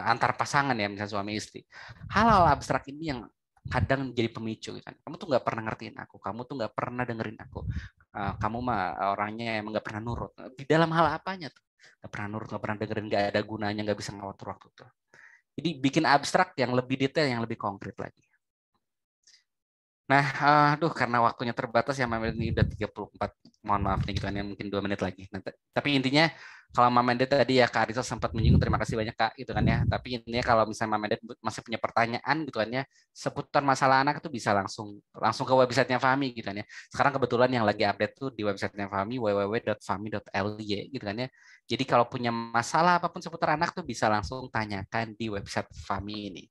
antar pasangan ya, misalnya suami istri. Hal-hal abstrak ini yang kadang jadi pemicu gitu kan. Kamu tuh nggak pernah ngertiin aku, kamu tuh nggak pernah dengerin aku. Kamu mah orangnya emang nggak pernah nurut. Di dalam hal apanya tuh? Nggak pernah nurut, nggak pernah dengerin, nggak ada gunanya, nggak bisa ngatur waktu tuh. Jadi bikin abstrak yang lebih detail, yang lebih konkret lagi. Nah, aduh karena waktunya terbatas ya, Mama ini udah 34, mohon maaf nih gitu kan, yang mungkin 2 menit lagi. Nah, tapi intinya kalau Mama Ded tadi ya Kak Arisa sempat menyinggung, terima kasih banyak Kak gitu kan ya. Tapi intinya kalau misalnya Mama Ded masih punya pertanyaan gitu kan ya seputar masalah anak, itu bisa langsung langsung ke websitenya Fahmi gitu kan ya. Sekarang kebetulan yang lagi update tuh di websitenya Fahmi, www.fahmi.ly gitu kan ya. Jadi kalau punya masalah apapun seputar anak tuh bisa langsung tanyakan di website Fahmi ini.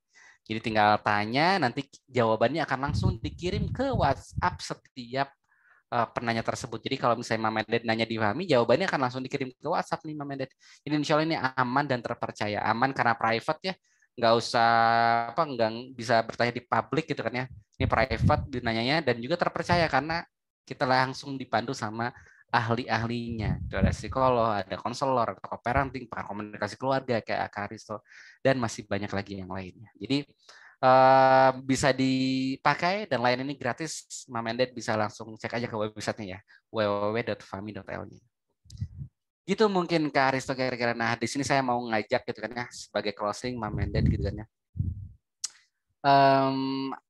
Jadi tinggal tanya, nanti jawabannya akan langsung dikirim ke WhatsApp setiap penanya tersebut. Jadi kalau misalnya Mama Ded nanya di Fahmi, jawabannya akan langsung dikirim ke WhatsApp nih Mama Ded. Jadi insya Allah ini aman dan terpercaya. Aman karena private ya, nggak usah nggak bisa bertanya di publik gitu kan ya. Ini private dinanyanya, dan juga terpercaya karena kita langsung dipandu sama ahli-ahlinya. Itu ada psikolog, ada konselor, ada parenting, pakar komunikasi keluarga kayak Kak Aristo, dan masih banyak lagi yang lainnya. Jadi bisa dipakai dan layanan ini gratis. Mama and Dad bisa langsung cek aja ke websitenya ya, www.fami.ly. Gitu mungkin Kak Aristo kira-kira. Nah, di sini saya mau ngajak gitu kan ya sebagai closing Mama and Dad gitu kan ya.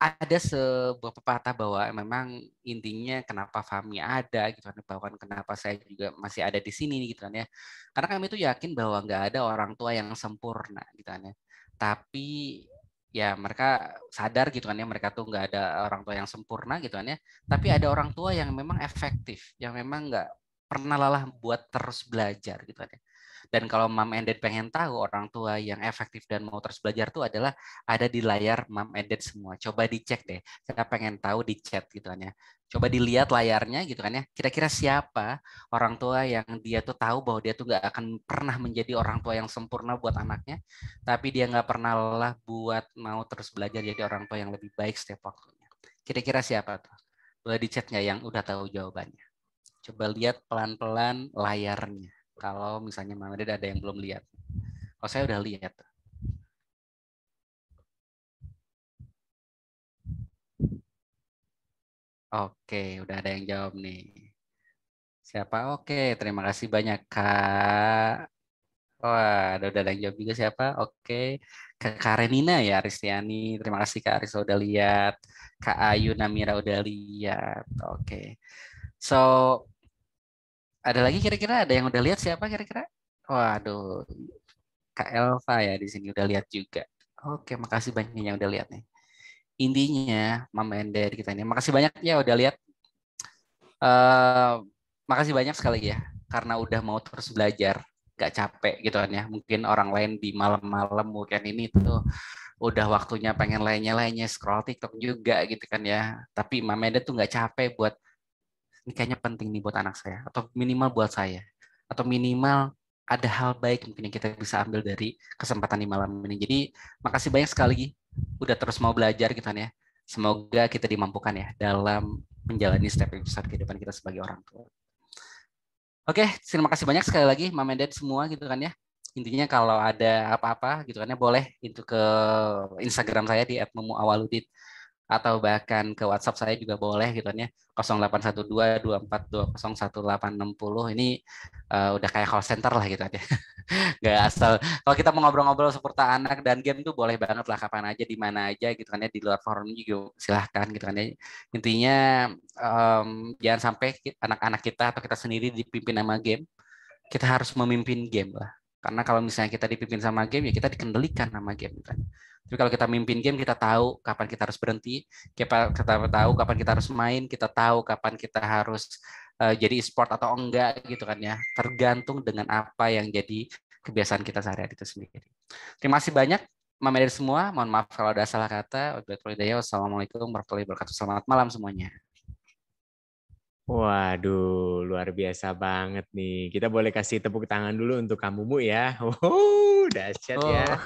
Ada sebuah pepatah bahwa memang intinya kenapa Fahmi ada gitu kan, bahkan kenapa saya juga masih ada di sini gitu kan ya, karena kami itu yakin bahwa nggak ada orang tua yang sempurna gitu kan ya, tapi ya mereka sadar gitu kan ya, mereka tuh nggak ada orang tua yang sempurna gitu kan ya, tapi ada orang tua yang memang efektif, yang memang nggak pernah lelah buat terus belajar gitu kan ya. Dan kalau Mom and Dad pengen tahu orang tua yang efektif dan mau terus belajar tuh adalah ada di layar Mom and Dad semua. Coba dicek deh. Saya pengen tahu di chat gitu kan ya. Coba dilihat layarnya gitu kan ya. Kira-kira siapa orang tua yang dia tuh tahu bahwa dia tuh nggak akan pernah menjadi orang tua yang sempurna buat anaknya, tapi dia nggak pernah lelah buat mau terus belajar jadi orang tua yang lebih baik setiap waktunya. Kira-kira siapa tuh? Boleh di chat nggak yang udah tahu jawabannya? Coba lihat pelan-pelan layarnya. Kalau misalnya Mama Dede ada yang belum lihat. Oh, saya udah lihat. Oke, udah ada yang jawab nih. Siapa? Oke, terima kasih banyak Kak. Wah, udah ada yang jawab juga siapa? Oke, Kak Karenina ya, Aristiani. Terima kasih Kak Aris udah lihat. Kak Ayu Namira udah lihat. Oke. So, ada lagi kira-kira ada yang udah lihat siapa kira-kira? Waduh, Kak Elva ya di sini udah lihat juga. Oke, makasih banyak yang udah lihat nih. Intinya, Mama Ender kita ini, makasih banyak ya udah lihat. Eh, Makasih banyak sekali ya, karena udah mau terus belajar, gak capek gitu kan ya. Mungkin orang lain di malam-malam weekend ini tuh udah waktunya pengen lainnya scroll TikTok juga gitu kan ya. Tapi Mama Ender tuh gak capek buat ini kayaknya penting nih buat anak saya, atau minimal buat saya, atau minimal ada hal baik mungkin yang kita bisa ambil dari kesempatan di malam ini. Jadi makasih banyak sekali lagi udah terus mau belajar gitu kan ya. Semoga kita dimampukan ya dalam menjalani step episode kehidupan kita sebagai orang tua. Oke, terima kasih banyak sekali lagi Mama and Dad semua gitu kan ya. Intinya kalau ada apa-apa gitu kan ya boleh itu ke Instagram saya di @memuawaludin atau bahkan ke WhatsApp saya juga boleh gitu kan ya 081224201860 ini udah kayak call center lah gitu aja. Gak asal kalau kita mau ngobrol-ngobrol seputar anak dan game tuh boleh banget lah kapan aja di mana aja gitu kan ya di luar forum juga silahkan gitu kan ya intinya jangan sampai anak-anak kita atau kita sendiri dipimpin sama game, kita harus memimpin game lah. Karena kalau misalnya kita dipimpin sama game, ya kita dikendalikan sama game kan. Tapi kalau kita mimpin game, kita tahu kapan kita harus berhenti, kita tahu kapan kita harus main, kita tahu kapan kita harus jadi e-sport atau enggak gitu kan ya. Tergantung dengan apa yang jadi kebiasaan kita sehari-hari itu sendiri. Terima kasih banyak Mama dari semua. Mohon maaf kalau ada salah kata. Wassalamualaikum warahmatullahi wabarakatuh. Selamat malam semuanya. Waduh, luar biasa banget nih. Kita boleh kasih tepuk tangan dulu untuk kamumu ya. Wow, dahsyat ya. Oh,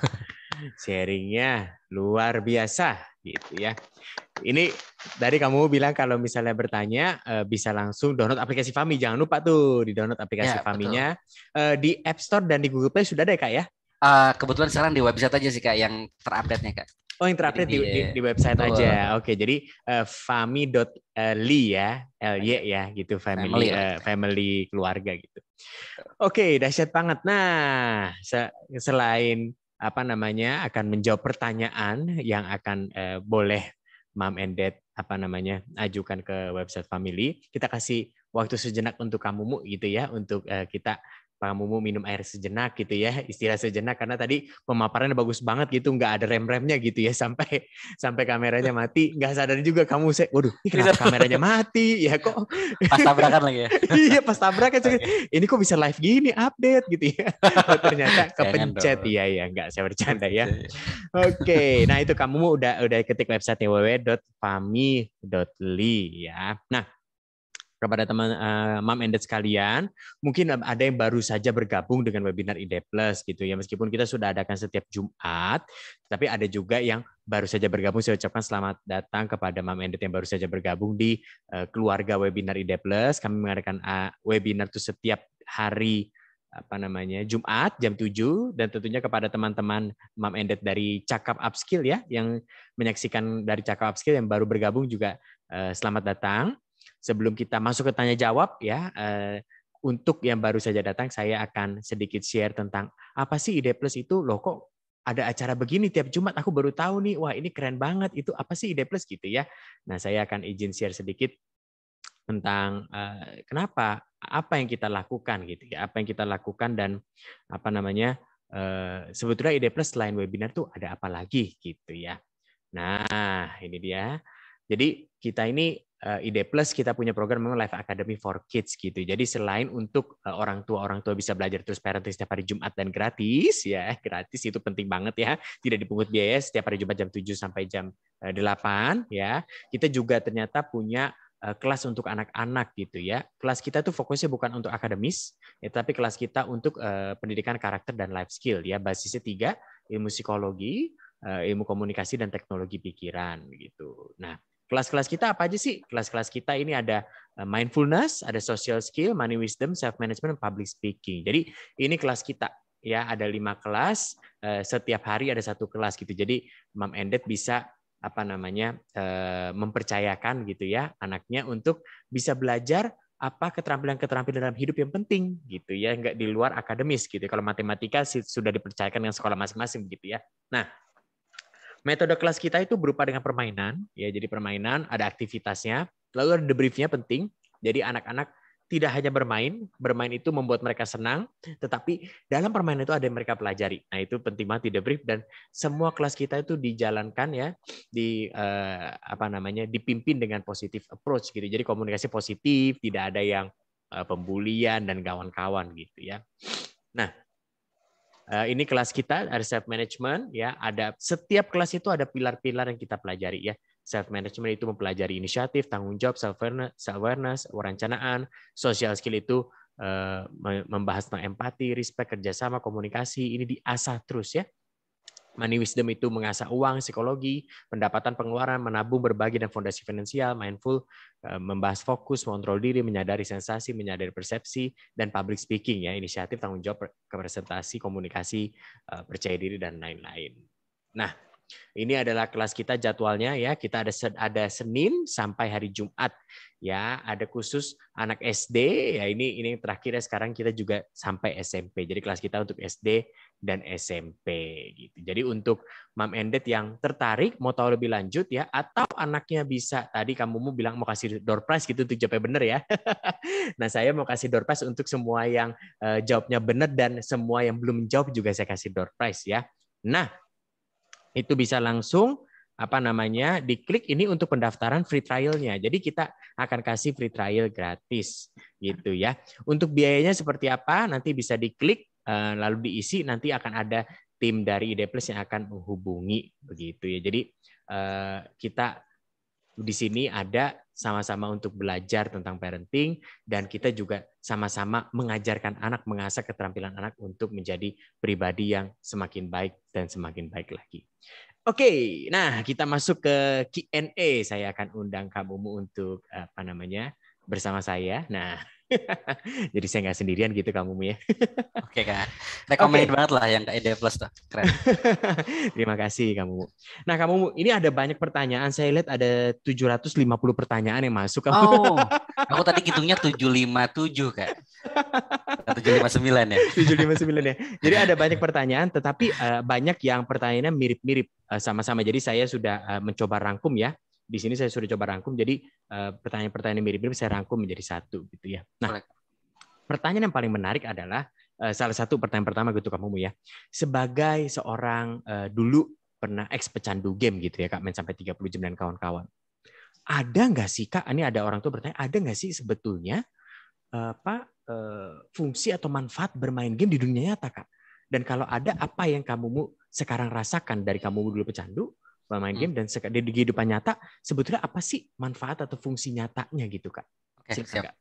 Sharingnya luar biasa gitu ya. Ini dari kamu bilang kalau misalnya bertanya bisa langsung download aplikasi Fami. Jangan lupa tuh di download aplikasi ya betul. Faminya di App Store dan di Google Play sudah ada ya Kak ya? Kebetulan sekarang di website aja sih Kak yang terupdate-nya Kak. Oh, yang Jadi terupdate di website aja. betul Oke, jadi fami.ly ya, LY aja ya gitu, family family lah gitu. family keluarga gitu. Oke, dahsyat banget. Nah, selain apa namanya akan menjawab pertanyaan yang akan boleh Mom and Dad apa namanya ajukan ke website family, kita kasih waktu sejenak untuk kamumu gitu ya, untuk kita kamumu minum air sejenak gitu ya, istilah sejenak karena tadi pemaparannya bagus banget gitu, nggak ada rem-remnya gitu ya sampai kameranya mati, nggak sadar juga kamu waduh, ini Bisa kenapa kameranya mati ya kok? pas tabrakan lagi ya. Iya pas tabrakan Oke. ini kok bisa live gini update gitu ya. Oh, ternyata Jangan kepencet. dong. Iya ya, nggak saya bercanda ya. Oke, nah itu kamu udah ketik website www.fami.ly ya. Nah, kepada teman Mam and Dad sekalian, mungkin ada yang baru saja bergabung dengan webinar ID Plus gitu ya. Meskipun kita sudah adakan setiap Jumat, tapi ada juga yang baru saja bergabung. Saya ucapkan selamat datang kepada Mam and Dad yang baru saja bergabung di keluarga webinar ID Plus. Kami mengadakan webinar itu setiap hari apa namanya Jumat jam 7 dan tentunya kepada teman-teman Mam and Dad dari Cakap Upskill ya yang menyaksikan dari Cakap Upskill yang baru bergabung juga selamat datang. Sebelum kita masuk ke tanya jawab ya, untuk yang baru saja datang saya akan sedikit share tentang apa sih ID Plus itu, loh kok ada acara begini tiap Jumat, aku baru tahu nih, wah ini keren banget, itu apa sih ID Plus gitu ya. Nah saya akan izin share sedikit tentang kenapa, apa yang kita lakukan gitu ya, apa yang kita lakukan dan apa namanya sebetulnya ID Plus selain webinar tuh ada apa lagi gitu ya. Nah, ini dia. Jadi kita ini ID Plus kita punya program memang Life Academy for Kids gitu. Jadi selain untuk orang tua bisa belajar terus parenting setiap hari Jumat dan gratis ya, gratis itu penting banget ya. Tidak dipungut biaya setiap hari Jumat jam 7 sampai jam 8 ya. Kita juga ternyata punya kelas untuk anak-anak gitu ya. Kelas kita tuh fokusnya bukan untuk akademis, ya, tapi kelas kita untuk pendidikan karakter dan life skill ya. Basisnya 3, ilmu psikologi, ilmu komunikasi dan teknologi pikiran gitu. Nah, kelas-kelas kita apa aja sih? Kelas-kelas kita ini ada mindfulness, ada social skill, money wisdom, self management, public speaking. Jadi ini kelas kita ya, ada 5 kelas, setiap hari ada 1 kelas gitu. Jadi Mom and Dad bisa mempercayakan gitu ya anaknya untuk bisa belajar apa keterampilan-keterampilan dalam hidup yang penting gitu ya, nggak di luar akademis gitu. Kalau matematika sudah dipercayakan dengan sekolah masing-masing gitu ya. Nah, metode kelas kita itu berupa dengan permainan, ya. Jadi permainan, ada aktivitasnya, lalu ada debriefnya penting. Jadi anak-anak tidak hanya bermain itu membuat mereka senang, tetapi dalam permainan itu ada yang mereka pelajari. Nah itu penting banget di debrief dan semua kelas kita itu dijalankan ya, dipimpin dengan positif approach gitu. Jadi komunikasi positif, tidak ada yang pembulian dan kawan-kawan gitu ya. Nah, ini kelas kita ada self management ya, ada setiap kelas itu ada pilar-pilar yang kita pelajari ya. Self management itu mempelajari inisiatif, tanggung jawab, self awareness, perencanaan, social skill itu membahas tentang empati, respect, kerjasama, komunikasi, ini diasah terus ya. Money wisdom itu mengasah uang, psikologi, pendapatan, pengeluaran, menabung, berbagi, dan fondasi finansial. Mindful membahas fokus, mengontrol diri, menyadari sensasi, menyadari persepsi, dan public speaking ya, inisiatif, tanggung jawab, presentasi, komunikasi, percaya diri, dan lain-lain. Nah, ini adalah kelas kita jadwalnya ya. Kita ada Senin sampai hari Jumat ya. Ada khusus anak SD ya. Ini terakhir ya, sekarang kita juga sampai SMP. Jadi kelas kita untuk SD dan SMP gitu. Jadi untuk Mom and Dad yang tertarik mau tahu lebih lanjut ya, atau anaknya bisa, tadi kamu mau bilang mau kasih door prize gitu untuk jawabnya benar ya. Nah, saya mau kasih door prize untuk semua yang jawabnya benar dan semua yang belum menjawab juga saya kasih door prize ya. Nah, itu bisa langsung diklik ini untuk pendaftaran free trial-nya. Jadi kita akan kasih free trial gratis gitu ya. Untuk biayanya seperti apa nanti bisa diklik lalu diisi, nanti akan ada tim dari ID Plus yang akan menghubungi begitu ya. Jadi kita di sini ada sama-sama untuk belajar tentang parenting dan kita juga sama-sama mengajarkan anak, mengasah keterampilan anak untuk menjadi pribadi yang semakin baik dan semakin baik lagi. Oke, nah kita masuk ke Q&A. Saya akan undang Kak Mumu untuk bersama saya. Nah, jadi saya nggak sendirian gitu Kak Mumu ya. Oke Kak, recommended banget lah yang Kak ID Plus tuh, keren. Terima kasih Kak Mumu. Nah Kak Mumu, ini ada banyak pertanyaan. Saya lihat ada 750 pertanyaan yang masuk. Oh, aku tadi hitungnya 757 Kak. 759 ya. 759 ya. Jadi ada banyak pertanyaan, tetapi banyak yang pertanyaannya mirip-mirip sama-sama. Jadi saya sudah mencoba rangkum ya. Di sini saya sudah coba rangkum. Jadi pertanyaan-pertanyaan mirip-mirip saya rangkum menjadi satu gitu ya. Nah, pertanyaan yang paling menarik adalah salah satu pertanyaan pertama gitu kamu ya. Sebagai seorang dulu pernah pecandu game gitu ya Kak, main sampai 30 jam dan kawan-kawan. Ada nggak sih Kak? Ini ada orang tua bertanya, ada nggak sih sebetulnya fungsi atau manfaat bermain game di dunia nyata Kak? Dan kalau ada, apa yang kamu sekarang rasakan dari kamu dulu pecandu bermain game dan di kehidupan nyata, sebetulnya apa sih manfaat atau fungsi nyatanya gitu Kak? Oke, siap.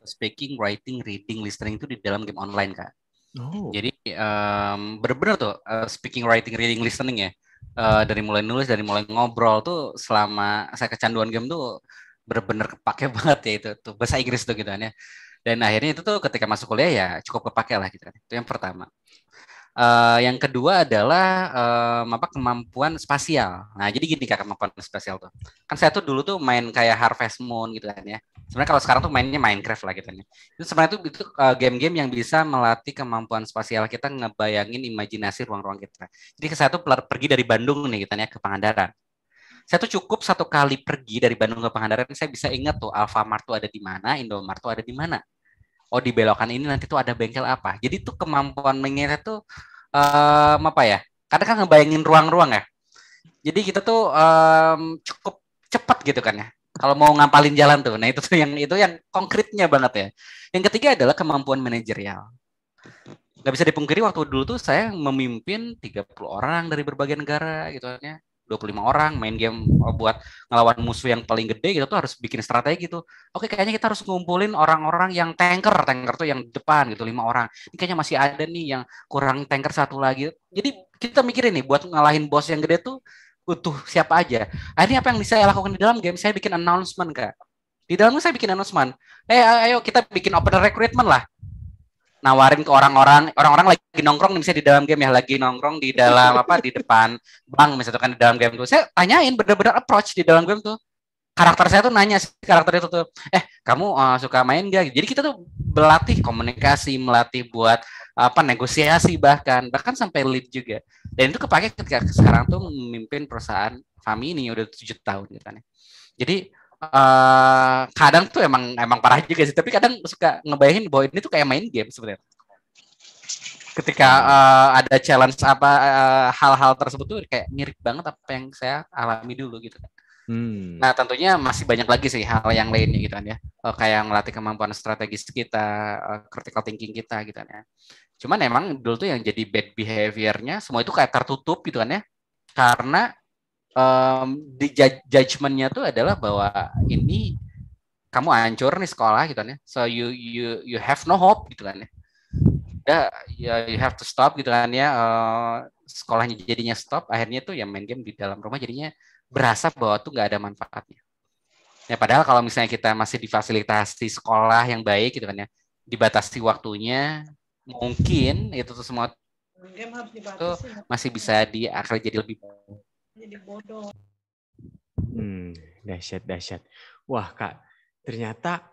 Speaking, writing, reading, listening itu di dalam game online Kak. Oh. Jadi benar-benar tuh speaking, writing, reading, listening ya. Dari mulai nulis, dari mulai ngobrol tuh selama saya kecanduan game tuh benar-benar kepake banget ya itu tuh bahasa Inggris tuh gitu kan ya. Dan akhirnya itu tuh ketika masuk kuliah ya cukup kepake lah gitu kan. Itu yang pertama. Yang kedua adalah kemampuan spasial. Nah, jadi gini Kak, kemampuan spasial tuh. Kan saya tuh dulu tuh main kayak Harvest Moon gitu kan ya. Sebenarnya kalau sekarang tuh mainnya Minecraft lah gitu kan ya. Itu sebenarnya itu game-game yang bisa melatih kemampuan spasial kita ngebayangin imajinasi ruang-ruang kita. Jadi saya tuh pergi dari Bandung nih gitu kan ya ke Pangandaran. Saya tuh cukup 1 kali pergi dari Bandung ke Pangandaran, saya bisa ingat tuh Alfamart tuh ada di mana, Indomaret tuh ada di mana. oh di belokan ini nanti tuh ada bengkel apa. Jadi tuh kemampuan mengingat tuh apa ya? Kadang kan ngebayangin ruang-ruang ya. Jadi kita tuh cukup cepat gitu kan ya. Kalau mau ngapalin jalan tuh. Nah, itu yang konkretnya banget ya. Yang ketiga adalah kemampuan manajerial. Gak bisa dipungkiri waktu dulu tuh saya memimpin 30 orang dari berbagai negara gitu kan ya. 25 orang main game buat ngelawan musuh yang paling gede gitu tuh harus bikin strategi tuh. Oke, kayaknya kita harus ngumpulin orang-orang yang tanker tuh yang depan gitu 5 orang. Ini kayaknya masih ada nih yang kurang tanker satu lagi. Jadi kita mikirin nih buat ngalahin bos yang gede tuh butuh siapa aja. Akhirnya apa yang bisa saya lakukan di dalam game? Saya bikin announcement, Kak. Di dalam saya bikin announcement. Ayo kita bikin open recruitment lah, nawarin ke orang-orang lagi nongkrong nih, misalnya di dalam game ya, lagi nongkrong di dalam apa di depan bank misalnya kan, di dalam game tuh saya tanyain bener-bener approach di dalam game tuh, karakter saya tuh nanya si karakter itu tuh, kamu suka main gak, jadi kita tuh melatih komunikasi, melatih buat apa negosiasi, bahkan sampai lead juga, dan itu kepake ketika sekarang tuh memimpin perusahaan Fami ini udah 7 tahun gitu kan ya. Jadi kadang tuh emang parah juga sih, tapi kadang suka ngebayangin bahwa ini tuh kayak main game sebenarnya. Ketika ada challenge apa hal-hal tersebut tuh kayak mirip banget apa yang saya alami dulu gitu kan. Nah, tentunya masih banyak lagi sih hal yang lainnya gitu kan ya. Kayak ngelatih kemampuan strategis kita, critical thinking kita gitu kan ya. Cuman emang dulu tuh yang jadi bad behavior-nya semua itu kayak tertutup gitu kan ya. Karena di judgment-nya tuh adalah bahwa ini kamu hancur nih sekolah gitu kan ya. So you have no hope gitu kan ya. You have to stop gitu kan ya. Sekolahnya jadinya stop, akhirnya tuh ya main game di dalam rumah jadinya berasa bahwa tuh nggak ada manfaatnya. Ya padahal kalau misalnya kita masih difasilitasi sekolah yang baik gitu kan ya, dibatasi waktunya, mungkin itu tuh semua tuh masih bisa diakhiri jadi lebih bodoh. Dahsyat. Wah, Kak, ternyata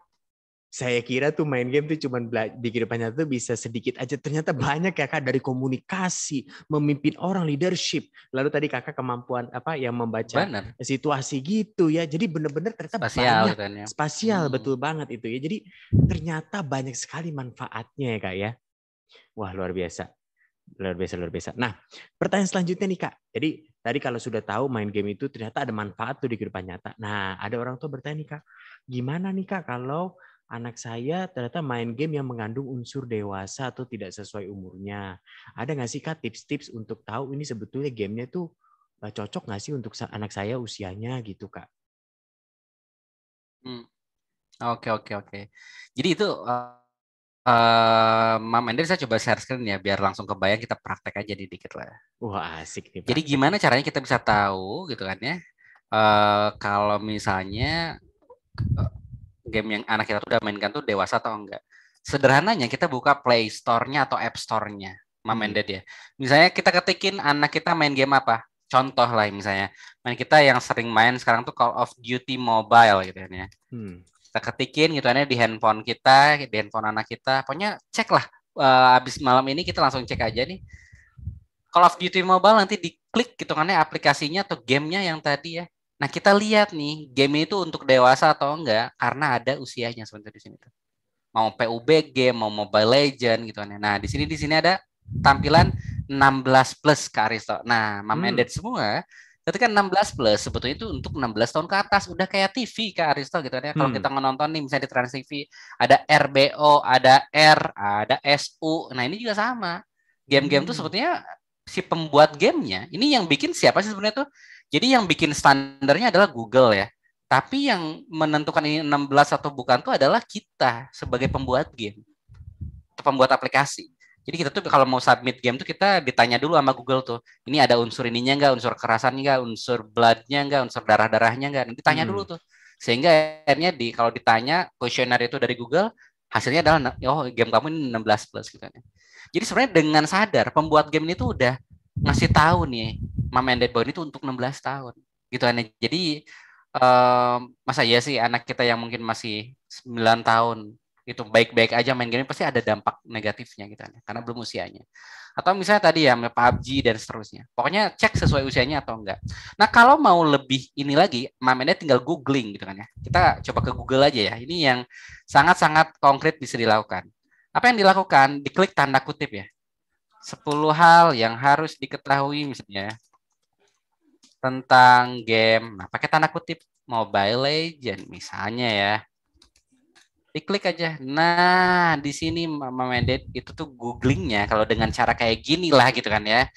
saya kira tuh main game tuh cuman di kehidupan nyata tuh bisa sedikit aja. Ternyata banyak ya, Kak, dari komunikasi, memimpin orang, leadership. Lalu tadi Kakak kemampuan apa yang membaca situasi gitu ya. Jadi benar-benar ternyata spasial, banyak kan, ya. Spasial, betul banget itu ya. Jadi ternyata banyak sekali manfaatnya ya, Kak ya. Wah, luar biasa. Luar biasa. Nah, pertanyaan selanjutnya nih, Kak. Jadi tadi kalau sudah tahu main game itu ternyata ada manfaat tuh di kehidupan nyata. Nah, ada orang tua bertanya nih, Kak, gimana nih, Kak, kalau anak saya ternyata main game yang mengandung unsur dewasa atau tidak sesuai umurnya. Ada nggak sih, Kak, tips-tips untuk tahu ini sebetulnya gamenya tuh cocok nggak sih untuk anak saya usianya gitu, Kak? Oke. Jadi itu Mam Ender saya coba share screen ya biar langsung kebayang, kita praktek aja dikit lah. Wah, asik nih. Jadi gimana caranya kita bisa tahu gitu kan ya, kalau misalnya game yang anak kita udah mainkan tuh dewasa atau enggak. Sederhananya kita buka Play Store-nya atau App Store-nya, Mam Ender ya. Misalnya kita ketikin anak kita main game apa? Contoh lah misalnya, kita yang sering main sekarang tuh Call of Duty Mobile gitu kan ya. Kita ketikin gitu kan ya di handphone kita, di handphone anak kita. Pokoknya cek lah, habis malam ini kita langsung cek aja nih. Call of Duty Mobile, nanti diklik gitu kan ya aplikasinya atau gamenya yang tadi ya. Nah, kita lihat nih game itu untuk dewasa atau enggak karena ada usianya sebenarnya di sini tuh. Mau PUBG, mau Mobile Legend gitu kan ya. Nah, di sini ada tampilan 16 plus Kak Aristo. Nah, Mam Ended semua, ketika 16 plus sebetulnya itu untuk 16 tahun ke atas, udah kayak TV Kak Aristo gitu kan ya. Kalau kita nonton nih misalnya di Trans TV, ada RBO, ada R, ada SU. Nah, ini juga sama. Game-game tuh sebetulnya si pembuat gamenya, ini yang bikin siapa sih sebenarnya tuh? Jadi yang bikin standarnya adalah Google ya. Tapi yang menentukan ini 16 atau bukan tuh adalah kita sebagai pembuat game. Atau pembuat aplikasi. Jadi kita tuh kalau mau submit game tuh kita ditanya dulu sama Google tuh. Ini ada unsur ininya enggak, unsur kerasannya enggak, unsur blood-nya enggak, unsur darah-darahnya enggak. Nanti tanya dulu tuh. Sehingga akhirnya kalau ditanya kuesioner itu dari Google, hasilnya adalah game kamu ini 16 plus gitu kan. Jadi sebenarnya dengan sadar pembuat game ini tuh udah ngasih tahu nih Mom and Dad Boy itu untuk 16 tahun gitu kan. Jadi masa iya sih anak kita yang mungkin masih 9 tahun itu baik-baik aja main game pasti ada dampak negatifnya gitu kan, karena belum usianya. Atau misalnya tadi ya PUBG dan seterusnya. Pokoknya cek sesuai usianya atau enggak. Nah, kalau mau lebih ini lagi, mamanya tinggal googling gitu kan ya. Kita coba ke Google aja ya. Ini yang sangat-sangat konkret bisa dilakukan. Apa yang dilakukan? Diklik tanda kutip ya. 10 hal yang harus diketahui misalnya tentang game. Nah, pakai tanda kutip Mobile Legend misalnya ya. Diklik aja. Nah, di sini Mama Mendet itu tuh googlingnya kalau dengan cara kayak gini lah gitu kan ya.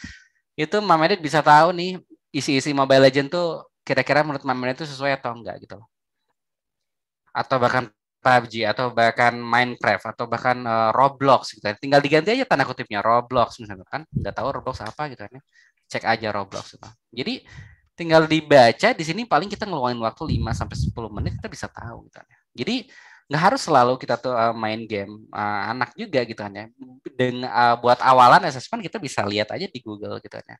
Itu Mama Mendet bisa tahu nih isi-isi Mobile Legend tuh kira-kira menurut Mama Mendet itu sesuai atau enggak gitu loh. Atau bahkan PUBG atau bahkan Minecraft atau bahkan Roblox gitu kan. Tinggal diganti aja tanda kutipnya Roblox misalnya kan. Nggak tahu Roblox apa gitu kan ya. Cek aja Roblox gitu. Jadi tinggal dibaca di sini paling kita ngeluangin waktu 5 sampai 10 menit kita bisa tahu gitu kan ya. Jadi nggak harus selalu kita tuh main game anak juga gitu kan ya. Dengan buat awalan assessment kita bisa lihat aja di Google gitu kan ya.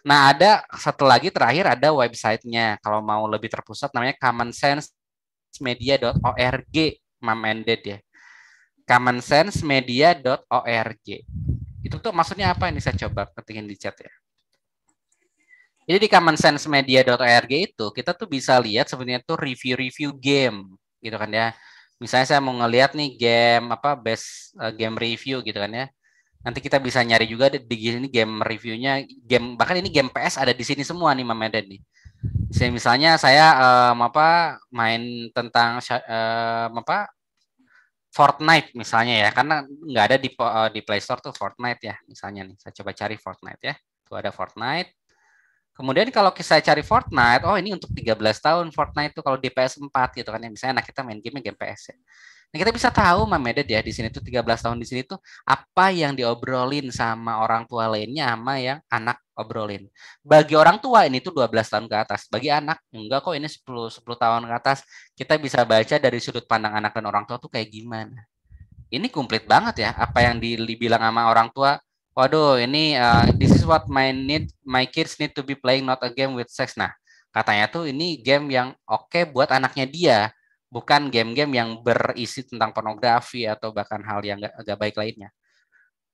Nah, ada satu lagi terakhir ada websitenya kalau mau lebih terpusat namanya commonsensemedia.org, Mam Ended ya. commonsensemedia.org. Itu tuh maksudnya apa ini, saya coba ketingin di chat ya. Jadi di commonsensemedia.org itu kita tuh bisa lihat sebenarnya tuh review-review game gitu kan ya. Misalnya saya mau ngelihat nih game apa best game review gitu kan ya. Nanti kita bisa nyari juga di sini game reviewnya, game bahkan ini game PS ada di sini semua nih Mam Medan nih. Misalnya saya main tentang apa Fortnite misalnya ya, karena nggak ada di Play Store tuh Fortnite ya misalnya nih. Saya coba cari Fortnite ya. Tuh ada Fortnite. Kemudian kalau saya cari Fortnite, oh ini untuk 13 tahun Fortnite itu kalau di PS4 gitu kan ya. Misalnya anak kita main game PS ya. Nah, kita bisa tahu Mam Medet ya di sini tuh 13 tahun di sini tuh apa yang diobrolin sama orang tua lainnya sama yang anak obrolin. Bagi orang tua ini tuh 12 tahun ke atas. Bagi anak enggak kok, ini 10 tahun ke atas. Kita bisa baca dari sudut pandang anak dan orang tua tuh kayak gimana. Ini komplit banget ya apa yang dibilang sama orang tua. Waduh, ini this is what my kids need to be playing, not a game with sex. Nah, katanya tuh ini game yang oke buat anaknya dia, bukan game-game yang berisi tentang pornografi atau bahkan hal yang gak baik lainnya.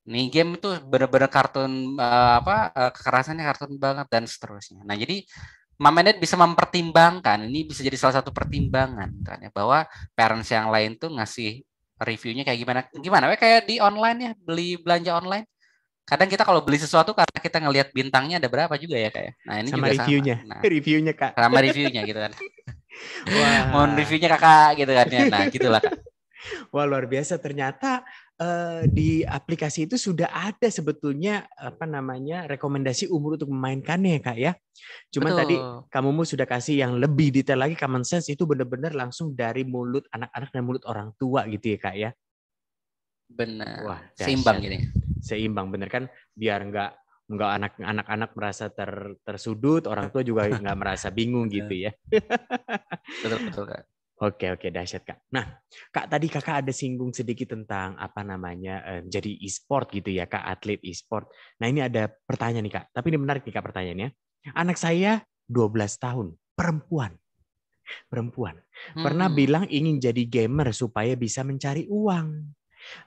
Nih game itu bener-bener kartun kekerasannya kartun banget dan seterusnya. Nah, jadi Mamenet bisa mempertimbangkan, ini bisa jadi salah satu pertimbangan kan ya, bahwa parents yang lain tuh ngasih reviewnya kayak gimana kayak di online ya, beli belanja online. Kadang kita kalau beli sesuatu karena kita ngelihat bintangnya ada berapa juga ya kayak. Nah, ini sama juga reviewnya. sama. Nah, reviewnya Kak. sama reviewnya gitu kan. Wah. Mohon reviewnya Kakak gitu kan ya. Nah, gitulah Kak. Wah, luar biasa, ternyata di aplikasi itu sudah ada sebetulnya rekomendasi umur untuk memainkannya ya Kak ya. Cuman Betul. tadi kamumu sudah kasih yang lebih detail lagi, common sense itu benar-benar langsung dari mulut anak-anak dan mulut orang tua gitu ya Kak ya. Benar. Wah, seimbang gini. Seimbang bener kan, biar nggak anak-anak merasa tersudut, orang tua juga nggak merasa bingung gitu ya. Betul Kak. Oke, dahsyat Kak. Nah, Kak tadi Kakak ada singgung sedikit tentang jadi e-sport gitu ya Kak, atlet e-sport. Nah, ini ada pertanyaan nih Kak, tapi ini menarik nih Kak pertanyaannya. Anak saya 12 tahun, perempuan. Pernah bilang ingin jadi gamer supaya bisa mencari uang.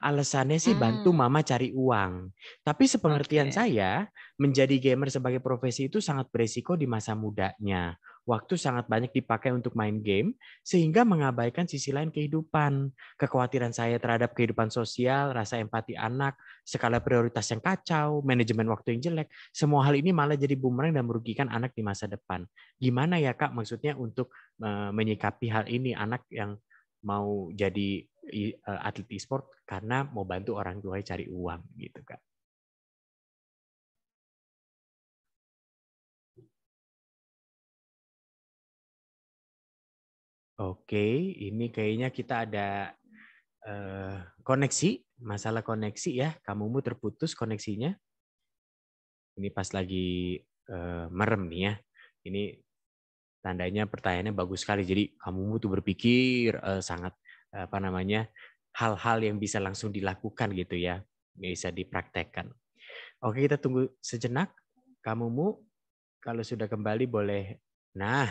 Alasannya sih bantu mama cari uang. Tapi sepengertian saya, menjadi gamer sebagai profesi itu sangat beresiko di masa mudanya. Waktu sangat banyak dipakai untuk main game, sehingga mengabaikan sisi lain kehidupan. Kekhawatiran saya terhadap kehidupan sosial, rasa empati anak, skala prioritas yang kacau, manajemen waktu yang jelek, semua hal ini malah jadi bumerang dan merugikan anak di masa depan. Gimana ya Kak maksudnya untuk menyikapi hal ini, anak yang mau jadi atlet e-sport karena mau bantu orang tuanya cari uang gitu Kak. Oke, ini kayaknya kita ada koneksi, masalah koneksi ya. Kamumu terputus koneksinya. Ini pas lagi merem nih ya. Ini tandanya pertanyaannya bagus sekali. Jadi kamumu tuh berpikir sangat hal-hal yang bisa langsung dilakukan gitu ya, bisa dipraktekkan. Oke, kita tunggu sejenak. Kamumu kalau sudah kembali boleh. Nah,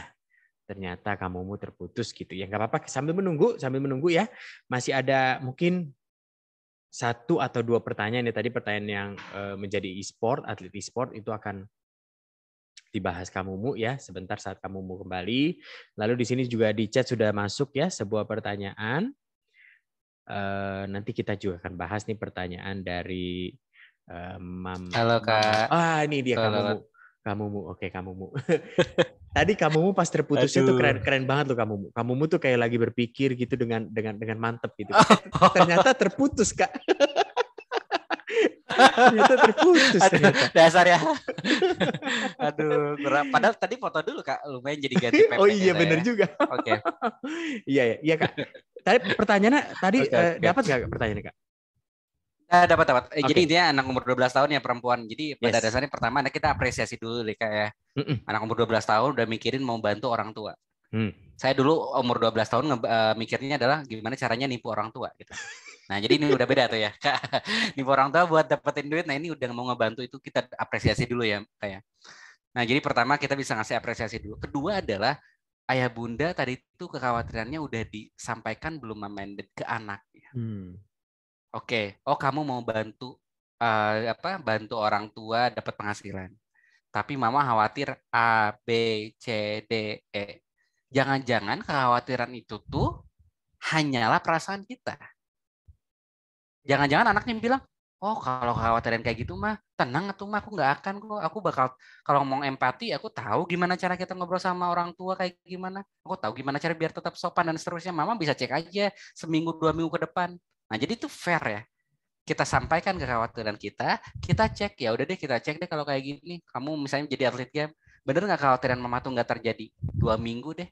ternyata kamumu terputus gitu ya. Nggak apa-apa, sambil menunggu ya. Masih ada mungkin 1 atau 2 pertanyaan ya, tadi pertanyaan yang menjadi e-sport, atlet e-sport itu akan dibahas kamumu ya sebentar saat kamumu kembali. Lalu di sini juga di chat sudah masuk ya sebuah pertanyaan. Nanti kita juga akan bahas nih pertanyaan dari Halo Kak. ini dia Halo. kamumu. Oke, kamumu. Tadi kamumu pas terputusnya tuh keren banget loh kamumu. Kamumu tuh kayak lagi berpikir gitu dengan mantep gitu. Ternyata terputus, Kak. Ternyata terputus. Dasar ya. Aduh, padahal tadi foto dulu Kak, lumayan jadi ganti PP. Oh iya benar juga. Oke. Iya Kak. Tadi pertanyaannya dapat nggak pertanyaannya Kak? Dapat. Jadi intinya anak umur 12 tahun ya perempuan. Jadi pada dasarnya pertama kita apresiasi dulu deh Kak ya. Anak umur 12 tahun udah mikirin mau bantu orang tua. Saya dulu umur 12 tahun mikirnya adalah gimana caranya nipu orang tua gitu. Nah, jadi ini udah beda tuh ya. Nipu orang tua buat dapetin duit. Nah, ini udah mau ngebantu itu kita apresiasi dulu ya kayak. Nah, jadi pertama kita bisa ngasih apresiasi dulu. Kedua adalah ayah bunda tadi itu kekhawatirannya udah disampaikan belum Mama-Ended ke anaknya. Oke, kamu mau bantu bantu orang tua dapat penghasilan. Tapi mama khawatir A, B, C, D, E. Jangan-jangan kekhawatiran itu tuh hanyalah perasaan kita. Jangan-jangan anaknya bilang, kalau kekhawatiran kayak gitu mah, tenang atuh mah, aku nggak akan kok. Aku bakal, kalau ngomong empati, aku tahu gimana cara kita ngobrol sama orang tua kayak gimana. Aku tahu gimana cara biar tetap sopan dan seterusnya. Mama bisa cek aja seminggu 2 minggu ke depan. Nah, jadi itu fair ya. Kita sampaikan kekhawatiran kita cek, ya udah deh kita cek deh kalau kayak gini. Kamu misalnya jadi atlet game, bener nggak kekhawatiran mama tuh nggak terjadi 2 minggu deh.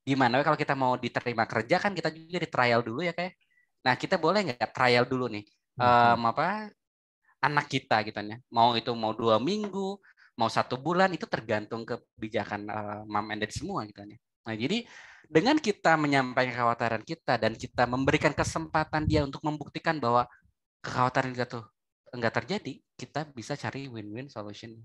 Gimana kalau kita mau diterima kerja kan kita juga di trial dulu ya kayak. Nah kita boleh nggak trial dulu nih anak kita gitu ya. Mau 2 minggu, mau 1 bulan itu tergantung kebijakan Mom-Ended semua gitu ya. Nah jadi dengan kita menyampaikan kekhawatiran kita dan kita memberikan kesempatan dia untuk membuktikan bahwa kekhawatiran kita tuh enggak terjadi, kita bisa cari win-win solution.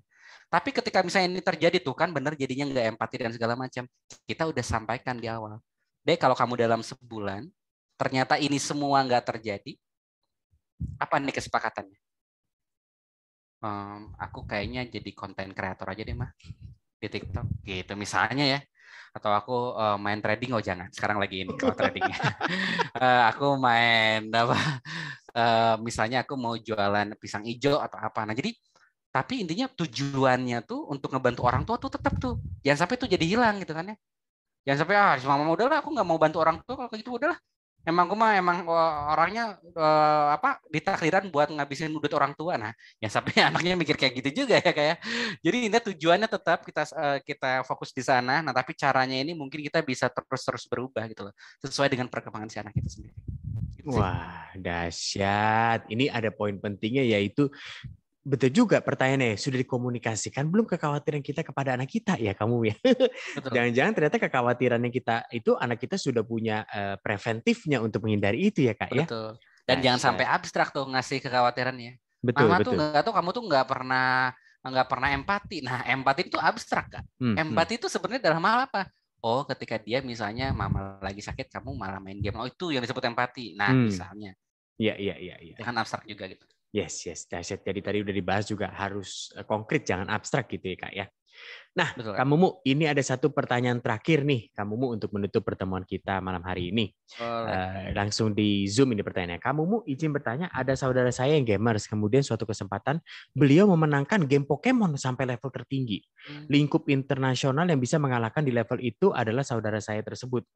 Tapi ketika misalnya ini terjadi tuh kan bener jadinya enggak empati dan segala macam, kita udah sampaikan di awal. Deh kalau kamu dalam sebulan ternyata ini semua enggak terjadi, apa nih kesepakatannya? Aku kayaknya jadi konten kreator aja deh mah di TikTok gitu misalnya ya. Atau aku main trading, jangan, sekarang lagi ini kalau tradingnya. Aku main misalnya aku mau jualan pisang hijau atau apa. Nah jadi tapi intinya tujuannya tuh untuk ngebantu orang tua tuh tetap tuh jangan sampai tuh jadi hilang gitu kan ya. Jangan sampai mama udahlah aku nggak mau bantu orang tua, kalau kayak gitu udahlah. Emang orangnya ditakdiran buat ngabisin duit orang tua. Nah, ya sampai anaknya mikir kayak gitu juga ya kayak. Jadi ini tujuannya tetap kita fokus di sana. Nah, tapi caranya ini mungkin kita bisa terus berubah gitu loh, sesuai dengan perkembangan si anak kita sendiri. Gitu. Wah, dahsyat. Ini ada poin pentingnya yaitu betul juga pertanyaannya, sudah dikomunikasikan belum kekhawatiran kita kepada anak kita ya kamu ya? Jangan-jangan ternyata kekhawatirannya kita itu anak kita sudah punya preventifnya untuk menghindari itu ya Kak ya? Betul. Dan jangan sampai abstrak tuh ngasih kekhawatirannya. Betul, Mama betul. tuh nggak tahu, kamu tuh nggak pernah empati. Nah empati itu abstrak Kak. Empati itu sebenarnya dalam hal apa? Ketika dia misalnya mama lagi sakit, kamu malah main game. Itu yang disebut empati. Nah misalnya. Iya. Jangan abstrak juga gitu. Yes. Dahsyat. Jadi tadi udah dibahas juga harus konkret, jangan abstrak gitu ya Kak ya. Nah, betul, Kamumu, ini ada satu pertanyaan terakhir nih, Kamumu, untuk menutup pertemuan kita malam hari ini. Langsung di Zoom ini pertanyaannya. Kamumu, izin bertanya, ada saudara saya yang gamers, kemudian suatu kesempatan beliau memenangkan game Pokemon sampai level tertinggi. Lingkup internasional yang bisa mengalahkan di level itu adalah saudara saya tersebut.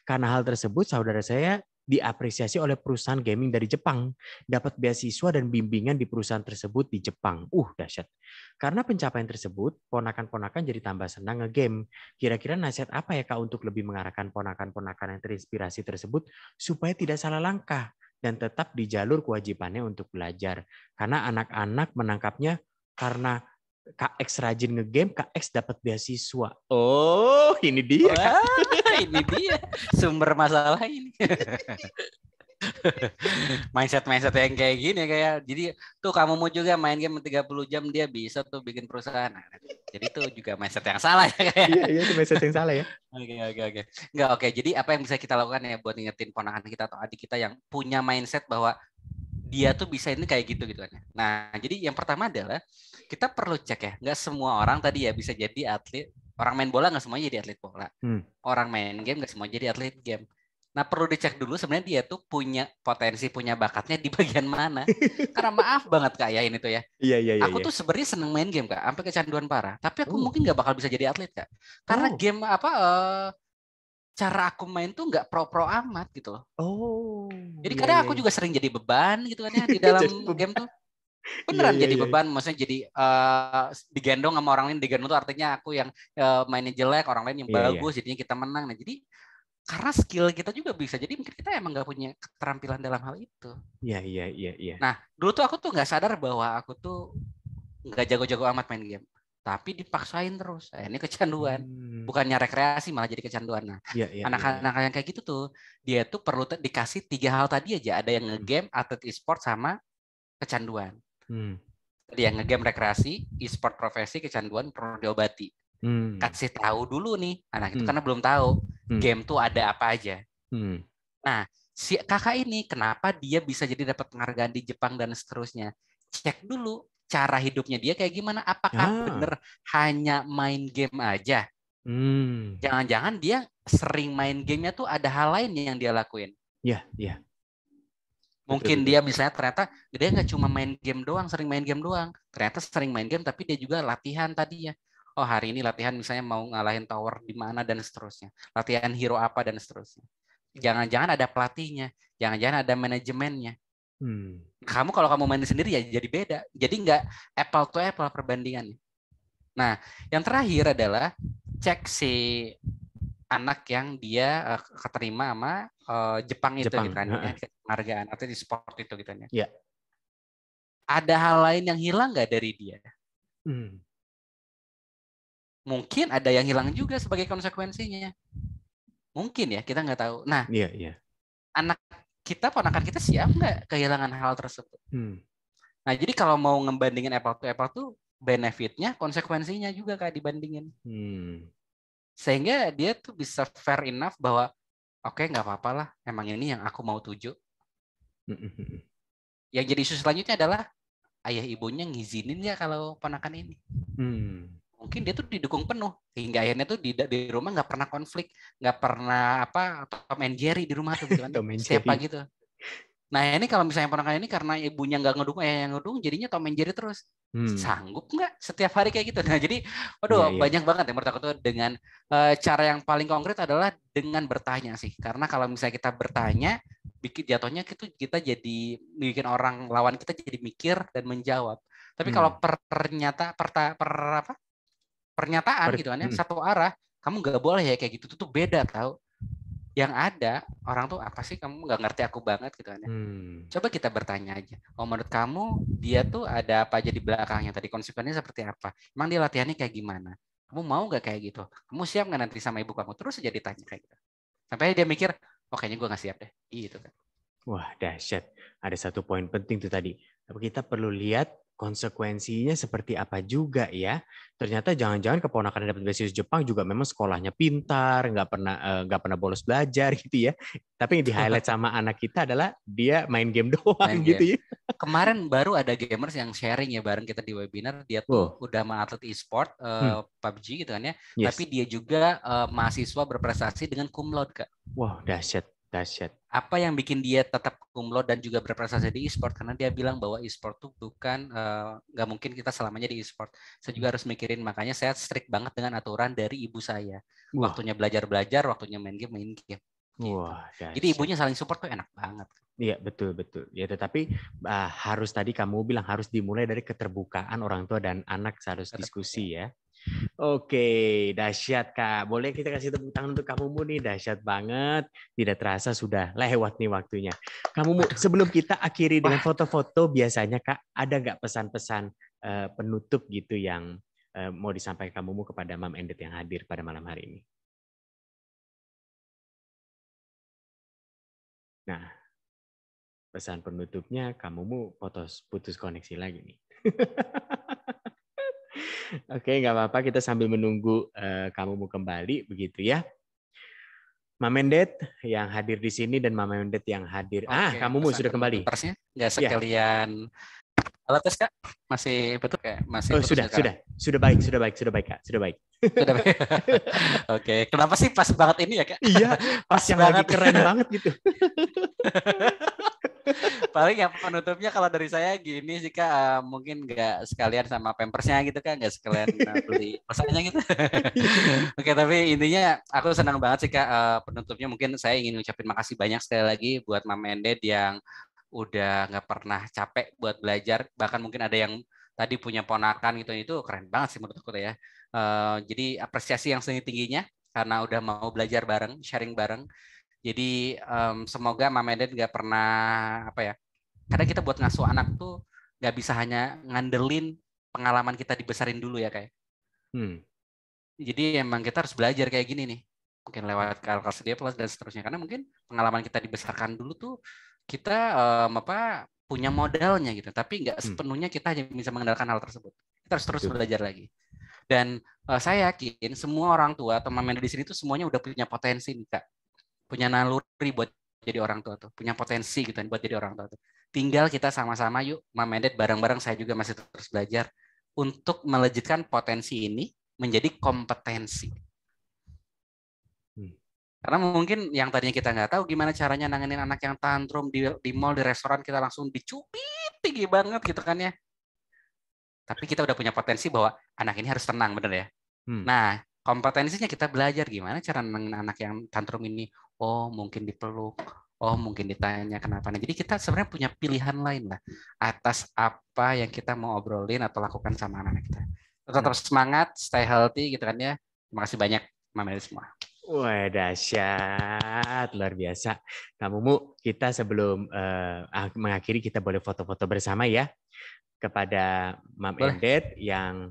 Karena hal tersebut, saudara saya diapresiasi oleh perusahaan gaming dari Jepang, dapat beasiswa dan bimbingan di perusahaan tersebut di Jepang. Dahsyat. Karena pencapaian tersebut, ponakan-ponakan jadi tambah senang nge-game. Kira-kira nasihat apa ya Kak untuk lebih mengarahkan ponakan-ponakan yang terinspirasi tersebut supaya tidak salah langkah dan tetap di jalur kewajibannya untuk belajar. Karena anak-anak menangkapnya karena Kak X rajin nge-game, Kak X dapat beasiswa. Ini dia. Ini dia sumber masalah ini. mindset yang kayak gini kayak. Jadi tuh kamu mau juga main game 30 jam dia bisa tuh bikin perusahaan. Nah, Jadi itu juga mindset yang salah ya kayak. Iya itu mindset yang salah ya. Oke. Enggak, oke. Jadi apa yang bisa kita lakukan ya buat ngingetin ponakan kita atau adik kita yang punya mindset bahwa dia tuh bisa ini kayak gitu kan ya. Nah, jadi yang pertama adalah kita perlu cek ya, nggak semua orang tadi ya bisa jadi atlet. Orang main bola nggak semuanya jadi atlet bola. Orang main game nggak semuanya jadi atlet game. Nah, perlu dicek dulu sebenarnya dia tuh punya potensi, punya bakatnya di bagian mana. Karena maaf banget Kak ya ini tuh ya. Iya. Aku tuh sebenarnya seneng main game Kak, sampai kecanduan parah. Tapi aku mungkin nggak bakal bisa jadi atlet Kak. Karena game cara aku main tuh nggak pro amat gitu loh. Jadi kadang aku juga sering jadi beban gitu kan ya di dalam game tuh. Beneran jadi beban, maksudnya jadi digendong sama orang lain. Digendong tuh artinya aku yang mainnya jelek, orang lain yang bagus, jadinya kita menang. Nah jadi karena skill kita juga bisa, jadi mungkin kita emang nggak punya keterampilan dalam hal itu. Iya. Nah dulu tuh aku tuh nggak sadar bahwa aku tuh nggak jago-jago amat main game, tapi dipaksain terus. Ini kecanduan, bukannya rekreasi malah jadi kecanduan. Nah anak-anak yang kayak gitu tuh dia tuh perlu dikasih 3 hal tadi aja, ada yang ngegame, atlet e-sport, sama kecanduan. Jadi yang ngegame rekreasi, e-sport profesi, kecanduan perlu diobati. Kasih tahu dulu nih anak itu karena belum tahu game tuh ada apa aja. Nah, si kakak ini kenapa dia bisa jadi dapat penghargaan di Jepang dan seterusnya? Cek dulu cara hidupnya dia kayak gimana. Apakah bener hanya main game aja? Jangan-jangan dia sering main gamenya tuh ada hal lain yang dia lakuin. Iya. Mungkin dia misalnya ternyata dia nggak cuma main game doang, sering main game doang. Ternyata sering main game tapi dia juga latihan tadinya. Oh hari ini latihan misalnya mau ngalahin tower di mana dan seterusnya. Latihan hero apa dan seterusnya. Jangan-jangan ada pelatihnya. Jangan-jangan ada manajemennya. Kamu kalau kamu main sendiri ya jadi beda. Jadi nggak apple to apple perbandingannya. Nah yang terakhir adalah cek si anak yang dia keterima sama Jepang itu gitu kan ya, penghargaan atau di sport itu gitu kan ya. Ada hal lain yang hilang nggak dari dia? Mungkin ada yang hilang juga sebagai konsekuensinya. Mungkin ya, kita nggak tahu. Nah, anak kita, ponakan kita siap nggak kehilangan hal tersebut? Nah, jadi kalau mau ngebandingin apple to apple tuh benefitnya, konsekuensinya juga Kak dibandingin. Sehingga dia tuh bisa fair enough bahwa oke, nggak apa-apa lah, emang ini yang aku mau tuju. Yang jadi isu selanjutnya adalah ayah ibunya ngizinin ya kalau ponakan ini. Mungkin dia tuh didukung penuh hingga akhirnya tuh di rumah nggak pernah konflik, nggak pernah Tom and Jerry di rumah tuh gitu kan. Setiap pagi tuh. Nah ini kalau misalnya ponakan ini karena ibunya nggak ngedukung, yang ngedukung, jadinya Tom and Jerry terus. Sanggup nggak setiap hari kayak gitu? Nah jadi, banyak banget ya menurut aku tuh dengan cara yang paling konkret adalah dengan bertanya sih. Karena kalau misalnya kita bertanya, jatuhnya kita jadi bikin orang lawan kita jadi mikir dan menjawab. Tapi kalau pernyataan gitu kan ya, satu arah, kamu nggak boleh ya kayak gitu, tuh beda tahu. Yang ada orang tuh apa sih, kamu nggak ngerti aku banget gitu kan ya. Coba kita bertanya aja. Oh menurut kamu dia tuh ada apa aja di belakangnya tadi, konsekuensinya seperti apa? Emang dia latihannya kayak gimana? Kamu mau nggak kayak gitu? Kamu siap nggak nanti sama ibu kamu? Terus aja ditanya kayak gitu. Sampai dia mikir, oh kayaknya gue nggak siap deh. Gitu kan. Wah dahsyat. Ada satu poin penting tuh tadi. Tapi kita perlu lihat konsekuensinya seperti apa juga ya. Ternyata jangan-jangan keponakan yang dapat beasiswa Jepang juga memang sekolahnya pintar, nggak pernah bolos belajar gitu ya. Tapi yang di highlight sama anak kita adalah dia main game doang gitu ya. Kemarin baru ada gamers yang sharing ya bareng kita di webinar, dia tuh udah sama atlet e-sport PUBG gitu kan ya. Tapi dia juga mahasiswa berprestasi dengan cum laude Kak. Wah dahsyat. Apa yang bikin dia tetap cum laude dan juga berprestasi di e-sport? Karena dia bilang bahwa e-sport tuh bukan, nggak mungkin kita selamanya di e-sport. Saya juga harus mikirin, makanya saya strict banget dengan aturan dari ibu saya. Waktunya belajar, waktunya main game. Gitu. Wah, jadi ibunya saling support tuh enak banget. Iya betul. Ya tetapi harus tadi kamu bilang harus dimulai dari keterbukaan orang tua dan anak, harus diskusi ya. Oke, dahsyat Kak. Boleh kita kasih tepuk tangan untuk kamu nih, dahsyat banget. Tidak terasa sudah lewat nih waktunya. Kamu sebelum kita akhiri dengan foto-foto, biasanya Kak ada nggak pesan-pesan penutup gitu yang mau disampaikan kamu kepada Mom and Dad yang hadir pada malam hari ini? Nah, pesan penutupnya kamu putus koneksi lagi nih. Oke, nggak apa-apa. Kita sambil menunggu kamu mau kembali, begitu ya. Mama Mendet yang hadir di sini dan Mama Mendet yang hadir. Oke, Kamu mau sudah kembali. Pempersnya nggak Ya. sekalian. Halo tes Kak, masih betul kayak masih Oh, putus sudah baik Kak, sudah baik. Sudah baik. Oke, kenapa sih pas banget ini ya Kak? Iya, pas yang lagi keren banget gitu. Paling yang penutupnya kalau dari saya gini sih Kak, mungkin nggak sekalian sama pampersnya gitu Kak, nggak sekalian beli masanya gitu. Oke, tapi intinya aku senang banget sih Kak, penutupnya mungkin saya ingin ucapin makasih banyak sekali lagi buat Mama Endet yang udah nggak pernah capek buat belajar, bahkan mungkin ada yang tadi punya ponakan gitu, itu keren banget sih menurut aku ya. Jadi apresiasi yang setinggi-tingginya karena udah mau belajar bareng, sharing bareng. Jadi semoga Mama Endet nggak pernah apa ya, kadang kita buat ngasuh anak tuh nggak bisa hanya ngandelin pengalaman kita dibesarin dulu ya kayak. Jadi emang kita harus belajar kayak gini nih, mungkin lewat kelas dia plus dan seterusnya, karena mungkin pengalaman kita dibesarkan dulu tuh kita punya modalnya gitu, tapi nggak sepenuhnya kita hanya bisa mengandalkan hal tersebut. Kita harus terus belajar lagi. Dan saya yakin semua orang tua atau Mama di sini tuh semuanya udah punya potensi nih Kak, punya naluri buat jadi orang tua tuh, punya potensi gitu buat jadi orang tua tuh. Tinggal kita sama-sama yuk Mama Mendet bareng-bareng, saya juga masih terus belajar untuk melejitkan potensi ini menjadi kompetensi. Karena mungkin yang tadinya kita nggak tahu gimana caranya nanganin anak yang tantrum di mall, di restoran, kita langsung dicubit tinggi banget gitu kan ya. Tapi kita udah punya potensi bahwa anak ini harus tenang, bener ya. Nah, kompetensinya kita belajar gimana cara nanganin anak yang tantrum ini. Oh, mungkin dipeluk. Oh, mungkin ditanya kenapa. Nah, jadi kita sebenarnya punya pilihan lain lah atas apa yang kita mau obrolin atau lakukan sama anak kita. Tetap semangat, stay healthy gitu kan ya. Terima kasih banyak Mama semua. Wah, dahsyat, luar biasa. Kamu Mu, kita sebelum mengakhiri kita boleh foto-foto bersama ya kepada Mam Endet yang